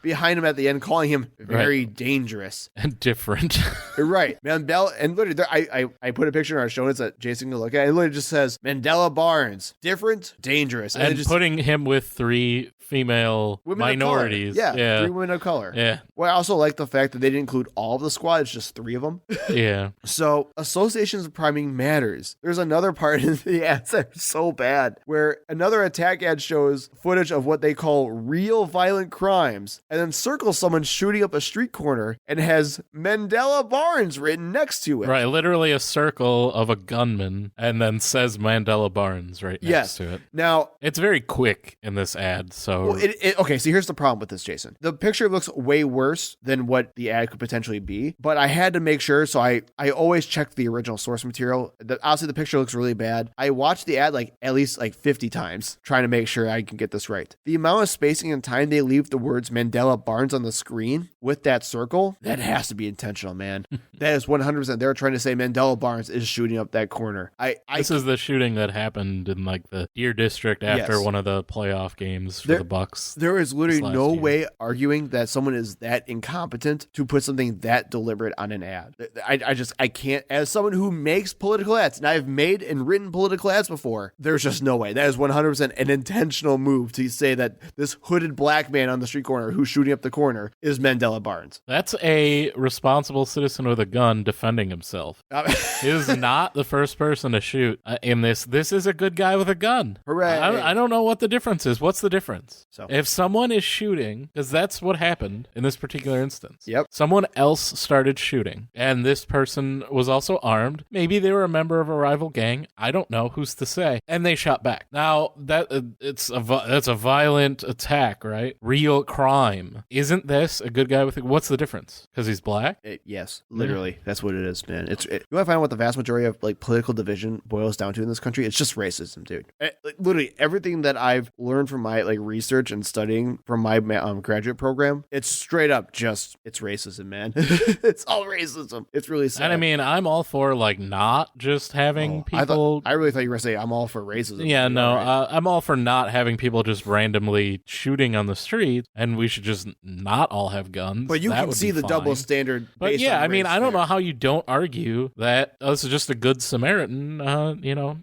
Behind him at the end, calling him very dangerous and different. Right. Mandela, and literally, I put a picture in our show notes that Jason can look at. It literally just says Mandela Barnes, different, dangerous. And just putting him with three female minorities. Yeah, 3 women of color. Yeah. Well, I also like the fact that they didn't include all of the squad. It's just 3 of them. Yeah. So associations of priming matters. There's another part in the ads that are so bad where another attack ad shows footage of what they call real violent crimes and then circles someone shooting up a street corner and has Mandela Barnes written next to it. Right. Literally a circle of a gunman and then says Mandela Barnes right next to it. Now, it's very quick in this ad. So well, okay, so here's the problem with this, Jason. The picture looks way worse than what the ad could potentially be, but I had to make sure, so I always checked the original source material. Obviously, the picture looks really bad. I watched the ad at least 50 times, trying to make sure I can get this right. The amount of spacing and time they leave the words Mandela Barnes on the screen with that circle, that has to be intentional, man. That is 100%. They're trying to say Mandela Barnes is shooting up that corner. This is the shooting that happened in the Deer District after one of the playoff games for the Bucks. There is literally no way arguing that someone is that incompetent to put something that deliberate on an ad. I can't, as someone who makes political ads, and I've made and written political ads before, there's just no way. That is 100% an intentional move to say that this hooded black man on the street corner who shooting up the corner is Mandela Barnes. That's a responsible citizen with a gun defending himself. He is not the first person to shoot in this. This is a good guy with a gun. Hooray. I don't know what the difference is. What's the difference? So if someone is shooting, because that's what happened in this particular instance. Yep. Someone else started shooting, and this person was also armed. Maybe they were a member of a rival gang. I don't know. Who's to say? And they shot back. Now that's a violent attack, right? Real crime. Isn't this a good guy with? What's the difference? Because he's black? Yes, literally, that's what it is, man. You want to find out what the vast majority of like political division boils down to in this country? It's just racism, dude. Literally everything that I've learned from my like research and studying from my graduate program, it's straight up just it's racism, man. It's all racism. It's really sad. And I mean, I'm all for like not just having people. I really thought you were going to say I'm all for racism. Yeah, no, right. I'm all for not having people just randomly shooting on the street, and we should just not all have guns. But you can see the double standard. But yeah, I mean, I don't know how you don't argue that this is just a good Samaritan,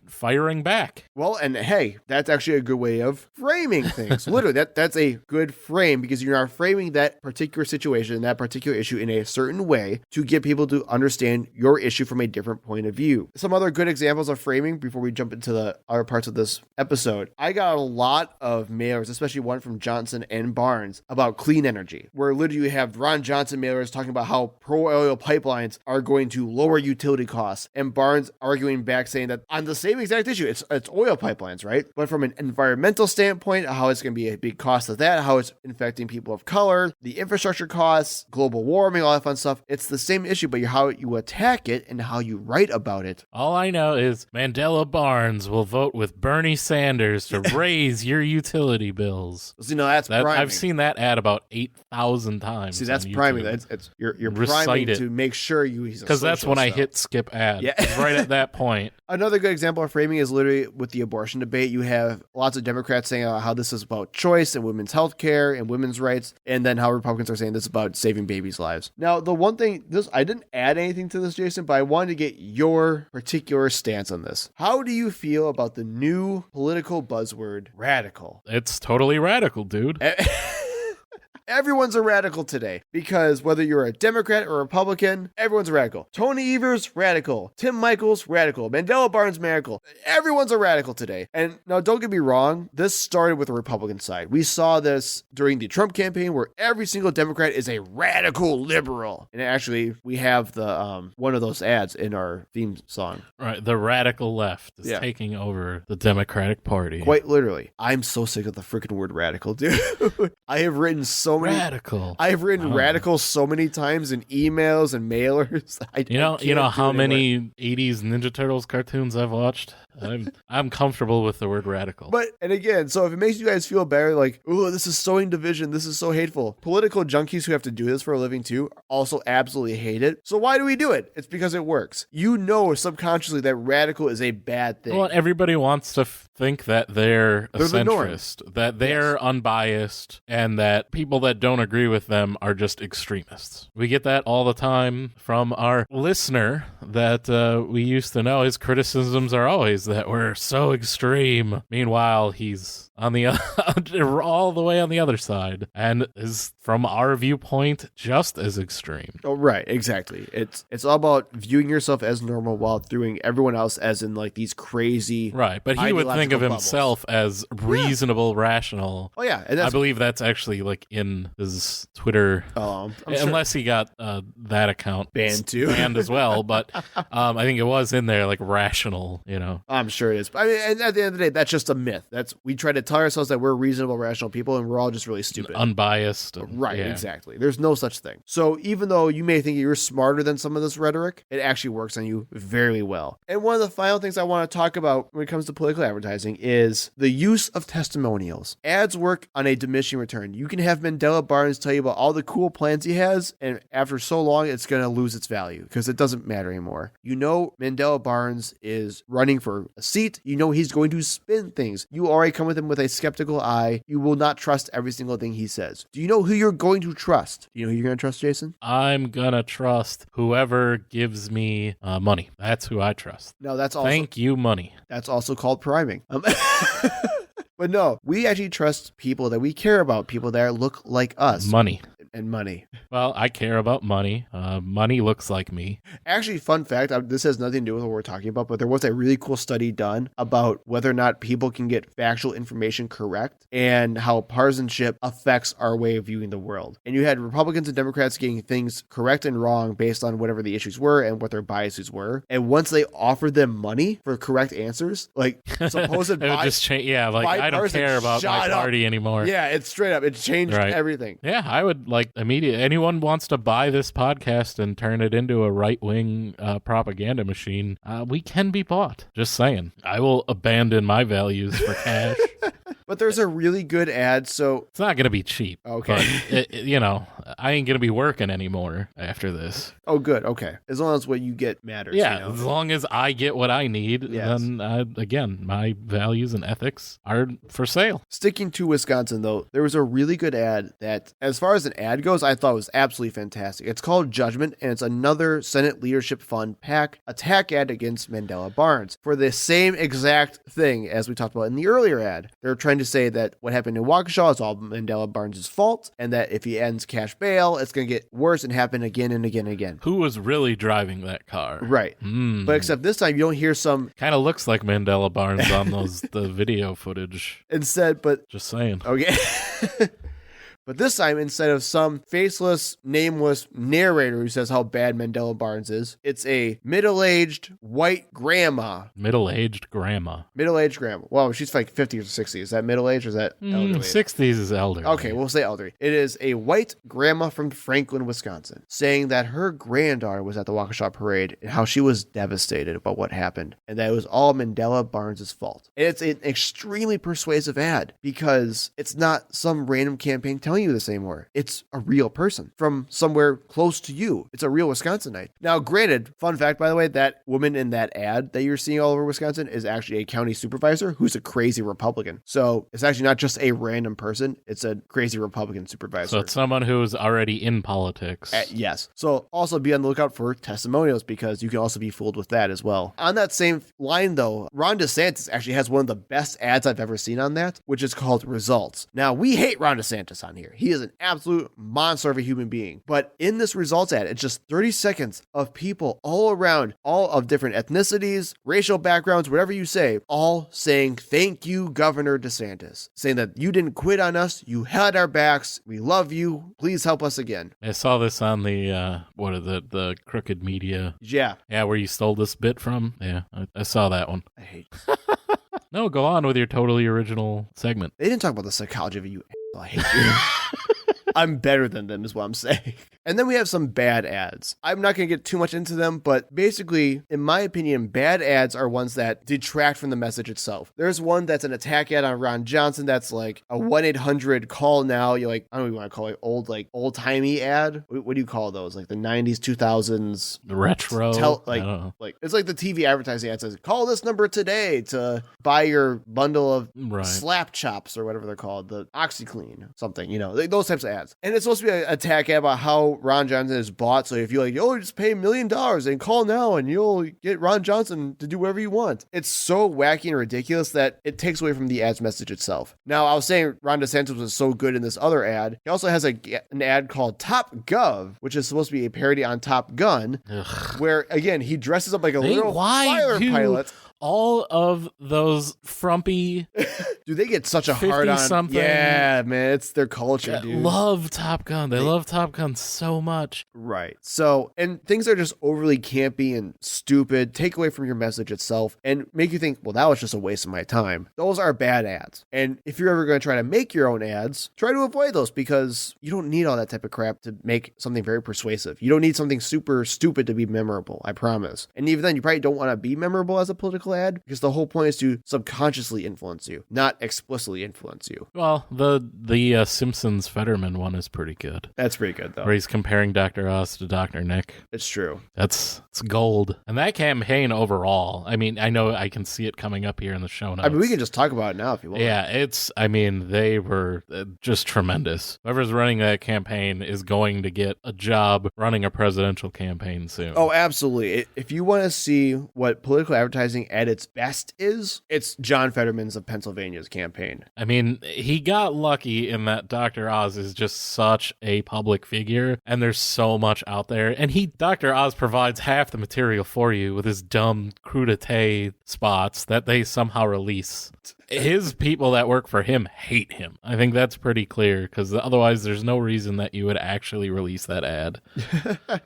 firing back. Well, and hey, that's actually a good way of framing things. Literally, that's a good frame because you're not framing that particular situation, that particular issue in a certain way to get people to understand your issue from a different point of view. Some other good examples of framing before we jump into the other parts of this episode. I got a lot of mailers, especially one from Johnson and Barnes, about clean energy, where literally you have Ron Johnson mailers talking about how pro-oil pipelines are going to lower utility costs, and Barnes arguing back saying that on the same exact issue, it's oil pipelines, right? But from an environmental standpoint, how it's going to be a big cost of that, how it's infecting people of color, the infrastructure costs, global warming, all that fun stuff. It's the same issue, but how you attack it and how you write about it. All I know is Mandela Barnes will vote with Bernie Sanders to raise your utility bills. So, that's priming. I've seen that ad about 8,000 times. See, that's priming. You're priming to make sure he's because that's when I hit skip ad. Yeah. Right at that point. Another good example of framing is literally with the abortion debate. You have lots of Democrats saying how this is about choice and women's health care and women's rights, and then how Republicans are saying this is about saving babies' lives. Now, the one thing, I didn't add anything to this, Jason, but I wanted to get your particular stance on this. How do you feel about the new political buzzword, radical? It's totally radical, dude. Everyone's a radical today because whether you're a Democrat or a Republican, everyone's a radical. Tony Evers, radical. Tim Michaels, radical. Mandela Barnes, radical. Everyone's a radical today. And now don't get me wrong, this started with the Republican side. We saw this during the Trump campaign where every single Democrat is a radical liberal. And actually, we have the one of those ads in our theme song. Right, the radical left is taking over the Democratic Party. Quite literally. I'm so sick of the freaking word radical, dude. I have written so many radical. I've written radical so many times in emails and mailers. You know how many 80s Ninja Turtles cartoons I've watched? I'm comfortable with the word radical. But, and again, so if it makes you guys feel better, like, ooh, this is sowing division, this is so hateful. Political junkies who have to do this for a living too also absolutely hate it. So why do we do it? It's because it works. You know subconsciously that radical is a bad thing. Well, everybody wants to think that they're a centrist, that they're unbiased, and that people that don't agree with them are just extremists. We get that all the time from our listener that we used to know. His criticisms are always that we're so extreme. Meanwhile, he's on the all the way on the other side, and is from our viewpoint just as extreme. Oh, right, exactly. It's all about viewing yourself as normal while viewing everyone else as in like these crazy. Right, but he would think of himself as reasonable, rational. Oh yeah, and I believe that's actually like in his Twitter. Unless he got that account banned as well, but I think it was in there like rational. I'm sure it is. I mean, and at the end of the day, that's just a myth. We try to tell ourselves that we're reasonable, rational people, and we're all just really stupid, unbiased. Right, exactly. There's no such thing. So even though you may think you're smarter than some of this rhetoric, it actually works on you very well. And one of the final things I want to talk about when it comes to political advertising is the use of testimonials. Ads work on a diminishing return. You can have Mandela Barnes tell you about all the cool plans he has, and after so long, it's going to lose its value because it doesn't matter anymore. Mandela Barnes is running for a seat. He's going to spin things. You already come with him with a skeptical eye. You will not trust every single thing he says. Do you know who you're going to trust? Do you know who you're going to trust, Jason? I'm going to trust whoever gives me money. That's who I trust. No, that's also... Thank you, money. That's also called priming. But no, we actually trust people that we care about, people that look like us. Money. And money. Well, I care about money. Money looks like me. Actually, fun fact, this has nothing to do with what we're talking about, but there was a really cool study done about whether or not people can get factual information correct and how partisanship affects our way of viewing the world. And you had Republicans and Democrats getting things correct and wrong based on whatever the issues were and what their biases were. And once they offered them money for correct answers, like supposed it would just change. Yeah, like I don't care about my party anymore. Yeah, it's straight up. It changed everything. Yeah, I would like immediately. Anyone wants to buy this podcast and turn it into a right-wing propaganda machine, we can be bought. Just saying. I will abandon my values for cash. But there's a really good ad, so... It's not going to be cheap. Okay. But, I ain't going to be working anymore after this. Oh, good. Okay. As long as what you get matters. Yeah, as long as I get what I need, then, again, my values and ethics are for sale. Sticking to Wisconsin, though, there was a really good ad that, as far as an ad goes, I thought was absolutely fantastic. It's called Judgment, and it's another Senate Leadership Fund PAC attack ad against Mandela Barnes for the same exact thing as we talked about in the earlier ad. They're trying to say that what happened in Waukesha is all Mandela Barnes' fault, and that if he ends cash bail, it's going to get worse and happen again and again and again. Who was really driving that car? Right. But except this time, you don't hear some... Kind of looks like Mandela Barnes on the video footage. Instead, but... Just saying. Okay. But this time, instead of some faceless, nameless narrator who says how bad Mandela Barnes is, it's a middle-aged white grandma. Middle-aged grandma. Middle-aged grandma. Well, she's like 50 or 60. Is that middle-aged or is that elderly? 60s is elderly. Okay, we'll say elderly. It is a white grandma from Franklin, Wisconsin, saying that her granddaughter was at the Waukesha parade and how she was devastated about what happened and that it was all Mandela Barnes' fault. And it's an extremely persuasive ad because it's not some random campaign telling you this anymore. It's a real person from somewhere close to you. It's a real Wisconsinite. Now, granted, fun fact, by the way, that woman in that ad that you're seeing all over Wisconsin is actually a county supervisor who's a crazy Republican. So it's actually not just a random person. It's a crazy Republican supervisor. So it's someone who's already in politics. Yes. So also be on the lookout for testimonials because you can also be fooled with that as well. On that same line, though, Ron DeSantis actually has one of the best ads I've ever seen on that, which is called Results. Now, we hate Ron DeSantis on here. He is an absolute monster of a human being. But in this results ad, it's just 30 seconds of people all around, all of different ethnicities, racial backgrounds, whatever you say, all saying, thank you, Governor DeSantis. Saying that you didn't quit on us. You had our backs. We love you. Please help us again. I saw this on the crooked media. Yeah. Yeah, where you stole this bit from. Yeah, I saw that one. I hate No, go on with your totally original segment. They didn't talk about the psychology of you. I hate you. I'm better than them is what I'm saying. And then we have some bad ads. I'm not going to get too much into them, but basically, in my opinion, bad ads are ones that detract from the message itself. There's one that's an attack ad on Ron Johnson that's like a 1-800 call now. You're like, I don't even want to call it old-timey ad. What do you call those? Like the 90s, 2000s? Retro? I don't know. Like it's like the TV advertising ad says, call this number today to buy your bundle of slap chops or whatever they're called, the OxyClean, something, those types of ads. And it's supposed to be an attack ad about how Ron Johnson is bought. So if you're like, just pay $1 million and call now and you'll get Ron Johnson to do whatever you want. It's so wacky and ridiculous that it takes away from the ad's message itself. Now, I was saying Ron DeSantis was so good in this other ad. He also has an ad called Top Gov, which is supposed to be a parody on Top Gun, where, again, he dresses up like a little fighter pilot. All of those frumpy dude, they get such a hard on something. Yeah, man, it's their culture, dude. Love Top Gun. They love Top Gun so much. Right. So, and things are just overly campy and stupid, take away from your message itself, and make you think, well, that was just a waste of my time. Those are bad ads. And if you're ever going to try to make your own ads, try to avoid those because you don't need all that type of crap to make something very persuasive. You don't need something super stupid to be memorable, I promise. And even then, you probably don't want to be memorable as a political ad because the whole point is to subconsciously influence you, not explicitly influence you. Well, the Simpsons Fetterman one is pretty good. That's pretty good, though. Where he's comparing Dr. Oz to Dr. Nick. It's true. It's gold. And that campaign overall, I mean, I know I can see it coming up here in the show notes. I mean, we can just talk about it now if you want. Yeah, they were just tremendous. Whoever's running that campaign is going to get a job running a presidential campaign soon. Oh, absolutely. If you want to see what political advertising at its best is, it's John Fetterman's of Pennsylvania's his campaign. I mean, he got lucky in that Dr. Oz is just such a public figure, and there's so much out there. And Dr. Oz provides half the material for you with his dumb crudité spots that they somehow release. His people that work for him hate him. I think that's pretty clear, because otherwise there's no reason that you would actually release that ad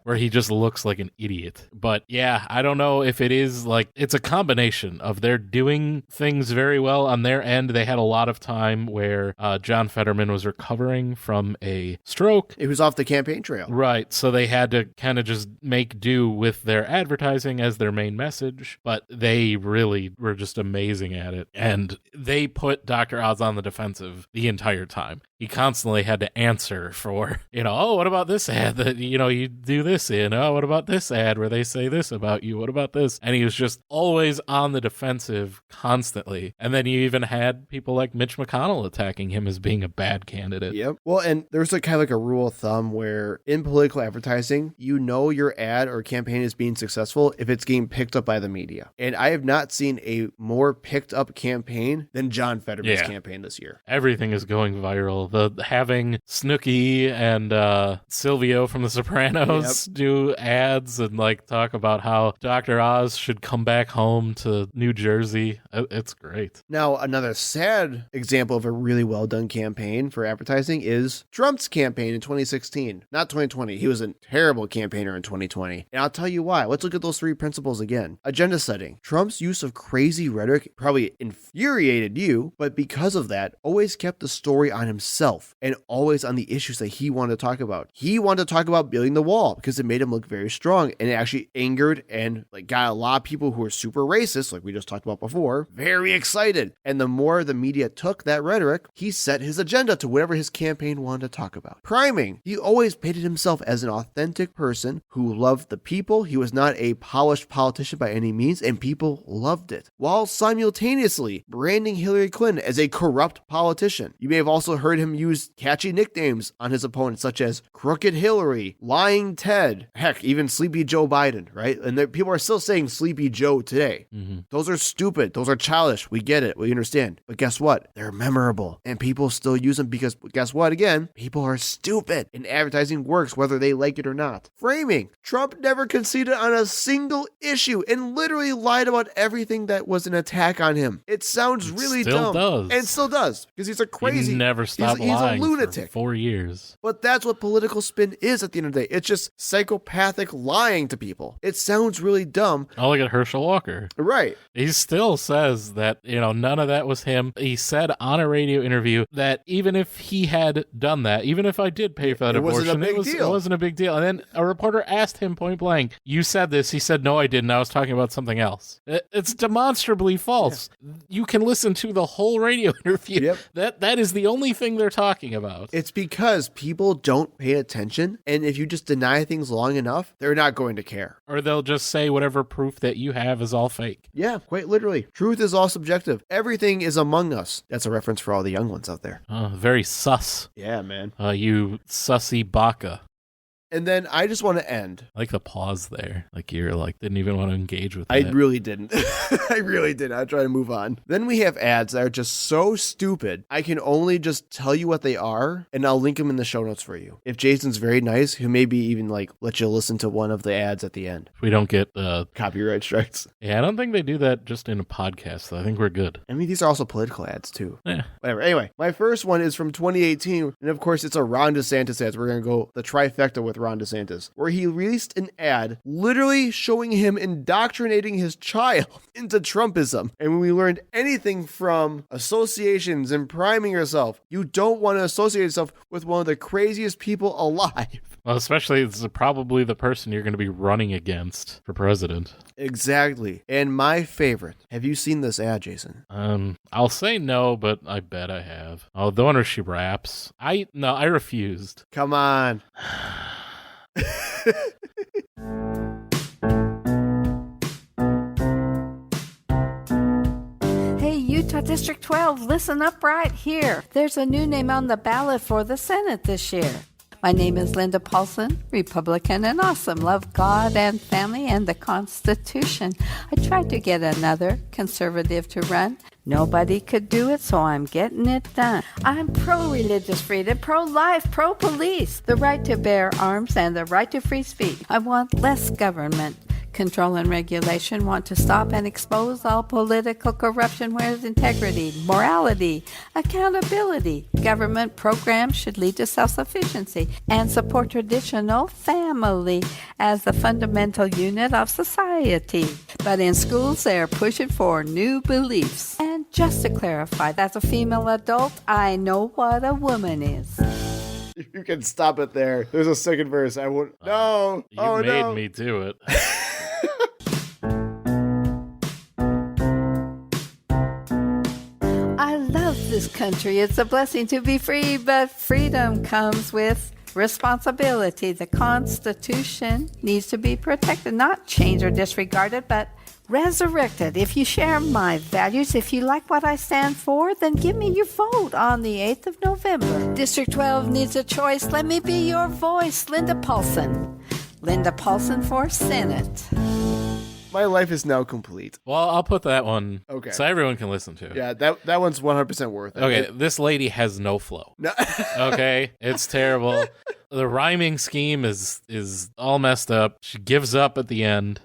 where he just looks like an idiot. But yeah, I don't know if it is like, it's a combination of they're doing things very well on their end. They had a lot of time where John Fetterman was recovering from a stroke. It was off the campaign trail. Right. So they had to kind of just make do with their advertising as their main message, but they really were just amazing at it. And they put Dr. Oz on the defensive the entire time. He constantly had to answer for, oh, what about this ad that, you do this in? Oh, what about this ad where they say this about you? What about this? And he was just always on the defensive constantly. And then you even had people like Mitch McConnell attacking him as being a bad candidate. Yep. Well, and there's kind of like a rule of thumb where in political advertising, your ad or campaign is being successful if it's getting picked up by the media. And I have not seen a more picked up campaign than John Fetterman's campaign this year. Everything is going viral. Having Snooki and Silvio from The Sopranos do ads and talk about how Dr. Oz should come back home to New Jersey. It's great. Now, another sad example of a really well done campaign for advertising is Trump's campaign in 2016, not 2020. He was a terrible campaigner in 2020. And I'll tell you why. Let's look at those three principles again. Agenda setting. Trump's use of crazy rhetoric probably infuriated you, but because of that, always kept the story on himself and always on the issues that he wanted to talk about. He wanted to talk about building the wall because it made him look very strong, and it actually angered and got a lot of people who are super racist, like we just talked about before, very excited. And the more the media took that rhetoric, he set his agenda to whatever his campaign wanted to talk about. Priming. He always painted himself as an authentic person who loved the people. He was not a polished politician by any means, and people loved it, while simultaneously branding Hillary Clinton as a corrupt politician. You may have also heard him use catchy nicknames on his opponents, such as Crooked Hillary, Lying Ted, heck, even Sleepy Joe Biden, right? And people are still saying Sleepy Joe today. Mm-hmm. Those are stupid. Those are childish. We get it. We understand. But guess what? They're memorable. And people still use them because, guess what? Again, people are stupid. And advertising works whether they like it or not. Framing. Trump never conceded on a single issue and literally lied about everything that was an attack on him. It sounds really dumb. And still does. Because he's a crazy. He never stopped lying. He's a lunatic. For 4 years. But that's what political spin is at the end of the day. It's just psychopathic lying to people. It sounds really dumb. Oh, look at Herschel Walker. Right. He still says that, none of that was him. He said on a radio interview that even if he had done that, even if I did pay for that abortion, it wasn't a big deal. And then a reporter asked him point blank, "You said this." He said, "No, I didn't. I was talking about something else." It's demonstrably false. Yeah. You can listen to the whole radio interview. Yep. That is the only thing they're talking about. It's because people don't pay attention, and if you just deny things long enough, they're not going to care. Or they'll just say whatever proof that you have is all fake. Yeah, quite literally. Truth is all subjective. Everything is among us. That's a reference for all the young ones out there. Very sus. Yeah, man. You sussy baka. And then I just want to end. I like the pause there. You're didn't even want to engage with it. I really didn't. I really didn't. I'll try to move on. Then we have ads that are just so stupid. I can only just tell you what they are, and I'll link them in the show notes for you. If Jason's very nice, he'll maybe even let you listen to one of the ads at the end. If we don't get copyright strikes. Yeah, I don't think they do that just in a podcast, though. I think we're good. I mean, these are also political ads, too. Yeah. Whatever. Anyway, my first one is from 2018, and of course, it's a Ron DeSantis ad. We're going to go the trifecta with Ron DeSantis, where he released an ad literally showing him indoctrinating his child into Trumpism. And when we learned anything from associations and priming yourself, you don't want to associate yourself with one of the craziest people alive. Well, especially it's probably the person you're going to be running against for president. Exactly. And my favorite. Have you seen this ad, Jason? I'll say no, but I bet I have. Oh, the one where she raps. I refused. Come on. Hey, Utah District 12, listen up right here. There's a new name on the ballot for the Senate this year. My name is Linda Paulson, Republican and awesome. Love God and family and the Constitution. I tried to get another conservative to run. Nobody could do it, so I'm getting it done. I'm pro-religious freedom, pro-life, pro-police, the right to bear arms and the right to free speech. I want less government control and regulation, want to stop and expose all political corruption where there's integrity, morality, accountability. Government programs should lead to self-sufficiency and support traditional family as the fundamental unit of society. But in schools, they're pushing for new beliefs. And just to clarify, as a female adult, I know what a woman is. You can stop it there. There's a second verse. I won't. No. You made me do it. I love this country. It's a blessing to be free, but freedom comes with responsibility. The Constitution needs to be protected, not changed or disregarded, but resurrected. If you share my values, if you like what I stand for, then give me your vote on the 8th of November. District 12 needs a choice. Let me be your voice. Linda Paulson. Linda Paulson for Senate. My life is now complete. Well, I'll put that one okay, so everyone can listen to it. Yeah, that one's 100% worth it. Okay, this lady has no flow. No. Okay, it's terrible. The rhyming scheme is all messed up. She gives up at the end.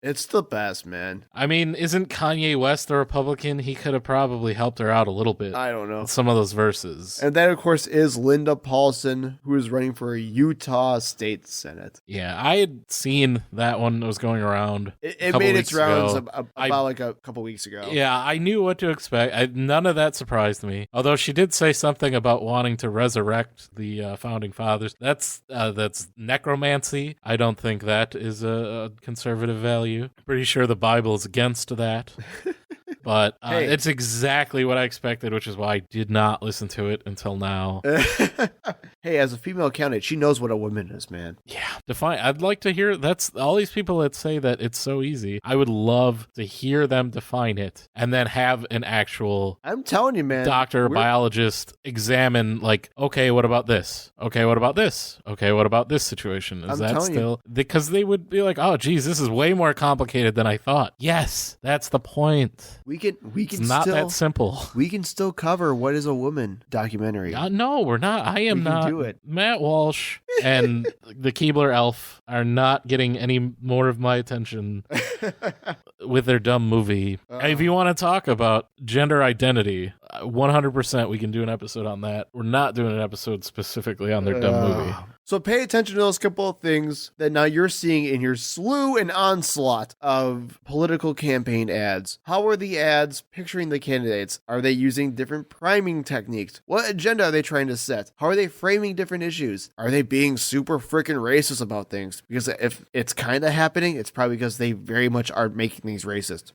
It's the best, man. I mean, isn't Kanye West a Republican? He could have probably helped her out a little bit. I don't know. With some of those verses. And that, of course, is Linda Paulson, who is running for a Utah State Senate. Yeah, I had seen that one that was going around. It made its rounds about like a couple weeks ago. Yeah, I knew what to expect. None of that surprised me. Although she did say something about wanting to resurrect the founding fathers. That's necromancy. I don't think that is a conservative value. Pretty sure the Bible is against that. But it's exactly what I expected, which is why I did not listen to it until now. Hey, as a female candidate, she knows what a woman is, man. Yeah. I'd like to hear, that's all these people that say that it's so easy. I would love to hear them define it and then have an actual I'm telling you, man, doctor or biologist examine, like, okay, what about this? Okay, what about this? Okay, what about this situation? Is that still, because they would be like, oh, geez, this is way more complicated than I thought. Yes, that's the point. We can it's not still, that simple. We can still cover What is a Woman documentary. No, we're not. I am not. Do it. Matt Walsh and the Keebler Elf are not getting any more of my attention with their dumb movie. If you want to talk about gender identity, 100% we can do an episode on that. We're not doing an episode specifically on their dumb movie. So pay attention to those couple of things that now you're seeing in your slew and onslaught of political campaign ads. How are the ads picturing the candidates? Are they using different priming techniques? What agenda are they trying to set? How are they framing different issues? Are they being super freaking racist about things? Because if it's kind of happening, it's probably because they very much are making things racist.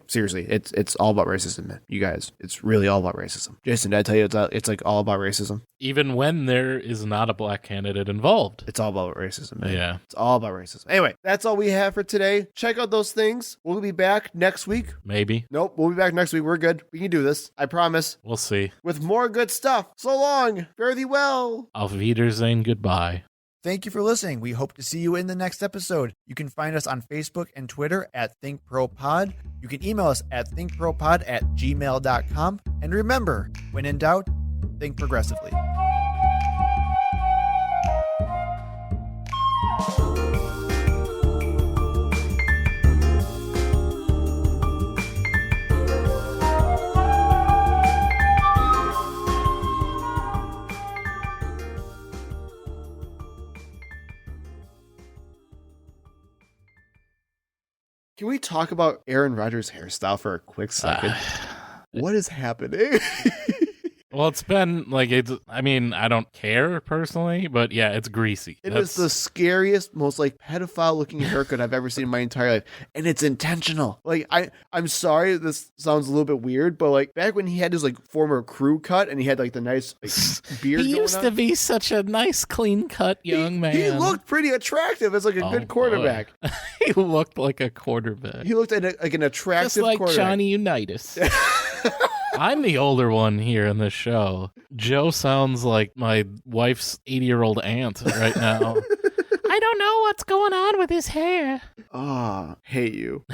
Seriously, it's all about racism, man. You guys, it's really all about racism. Jason, did I tell you it's like all about racism? Even when there is not a black candidate involved. It's all about racism, man. Yeah. It's all about racism. Anyway, that's all we have for today. Check out those things. We'll be back next week. Maybe. Nope, we'll be back next week. We're good. We can do this. I promise. We'll see. With more good stuff. So long. Fare thee well. Auf Wiedersehen. Goodbye. Thank you for listening. We hope to see you in the next episode. You can find us on Facebook and Twitter at ThinkProPod. You can email us at thinkpropod@gmail.com. And remember, when in doubt, think progressively. Can we talk about Aaron Rodgers' hairstyle for a quick second? What is happening? Well, it's been like, I don't care personally, but yeah, it's greasy. It is the scariest, most like pedophile looking haircut I've ever seen in my entire life. And it's intentional. Like, I'm sorry, this sounds a little bit weird, but like back when he had his like former crew cut and he had like the nice beard he used to be such a nice, clean cut young man. He looked pretty attractive as like a good quarterback. He looked like a quarterback. He looked like an attractive just like quarterback. Johnny Unitas. I'm the older one here in this show. Joe sounds like my wife's 80-year-old aunt right now. I don't know what's going on with his hair. Ah, hate you.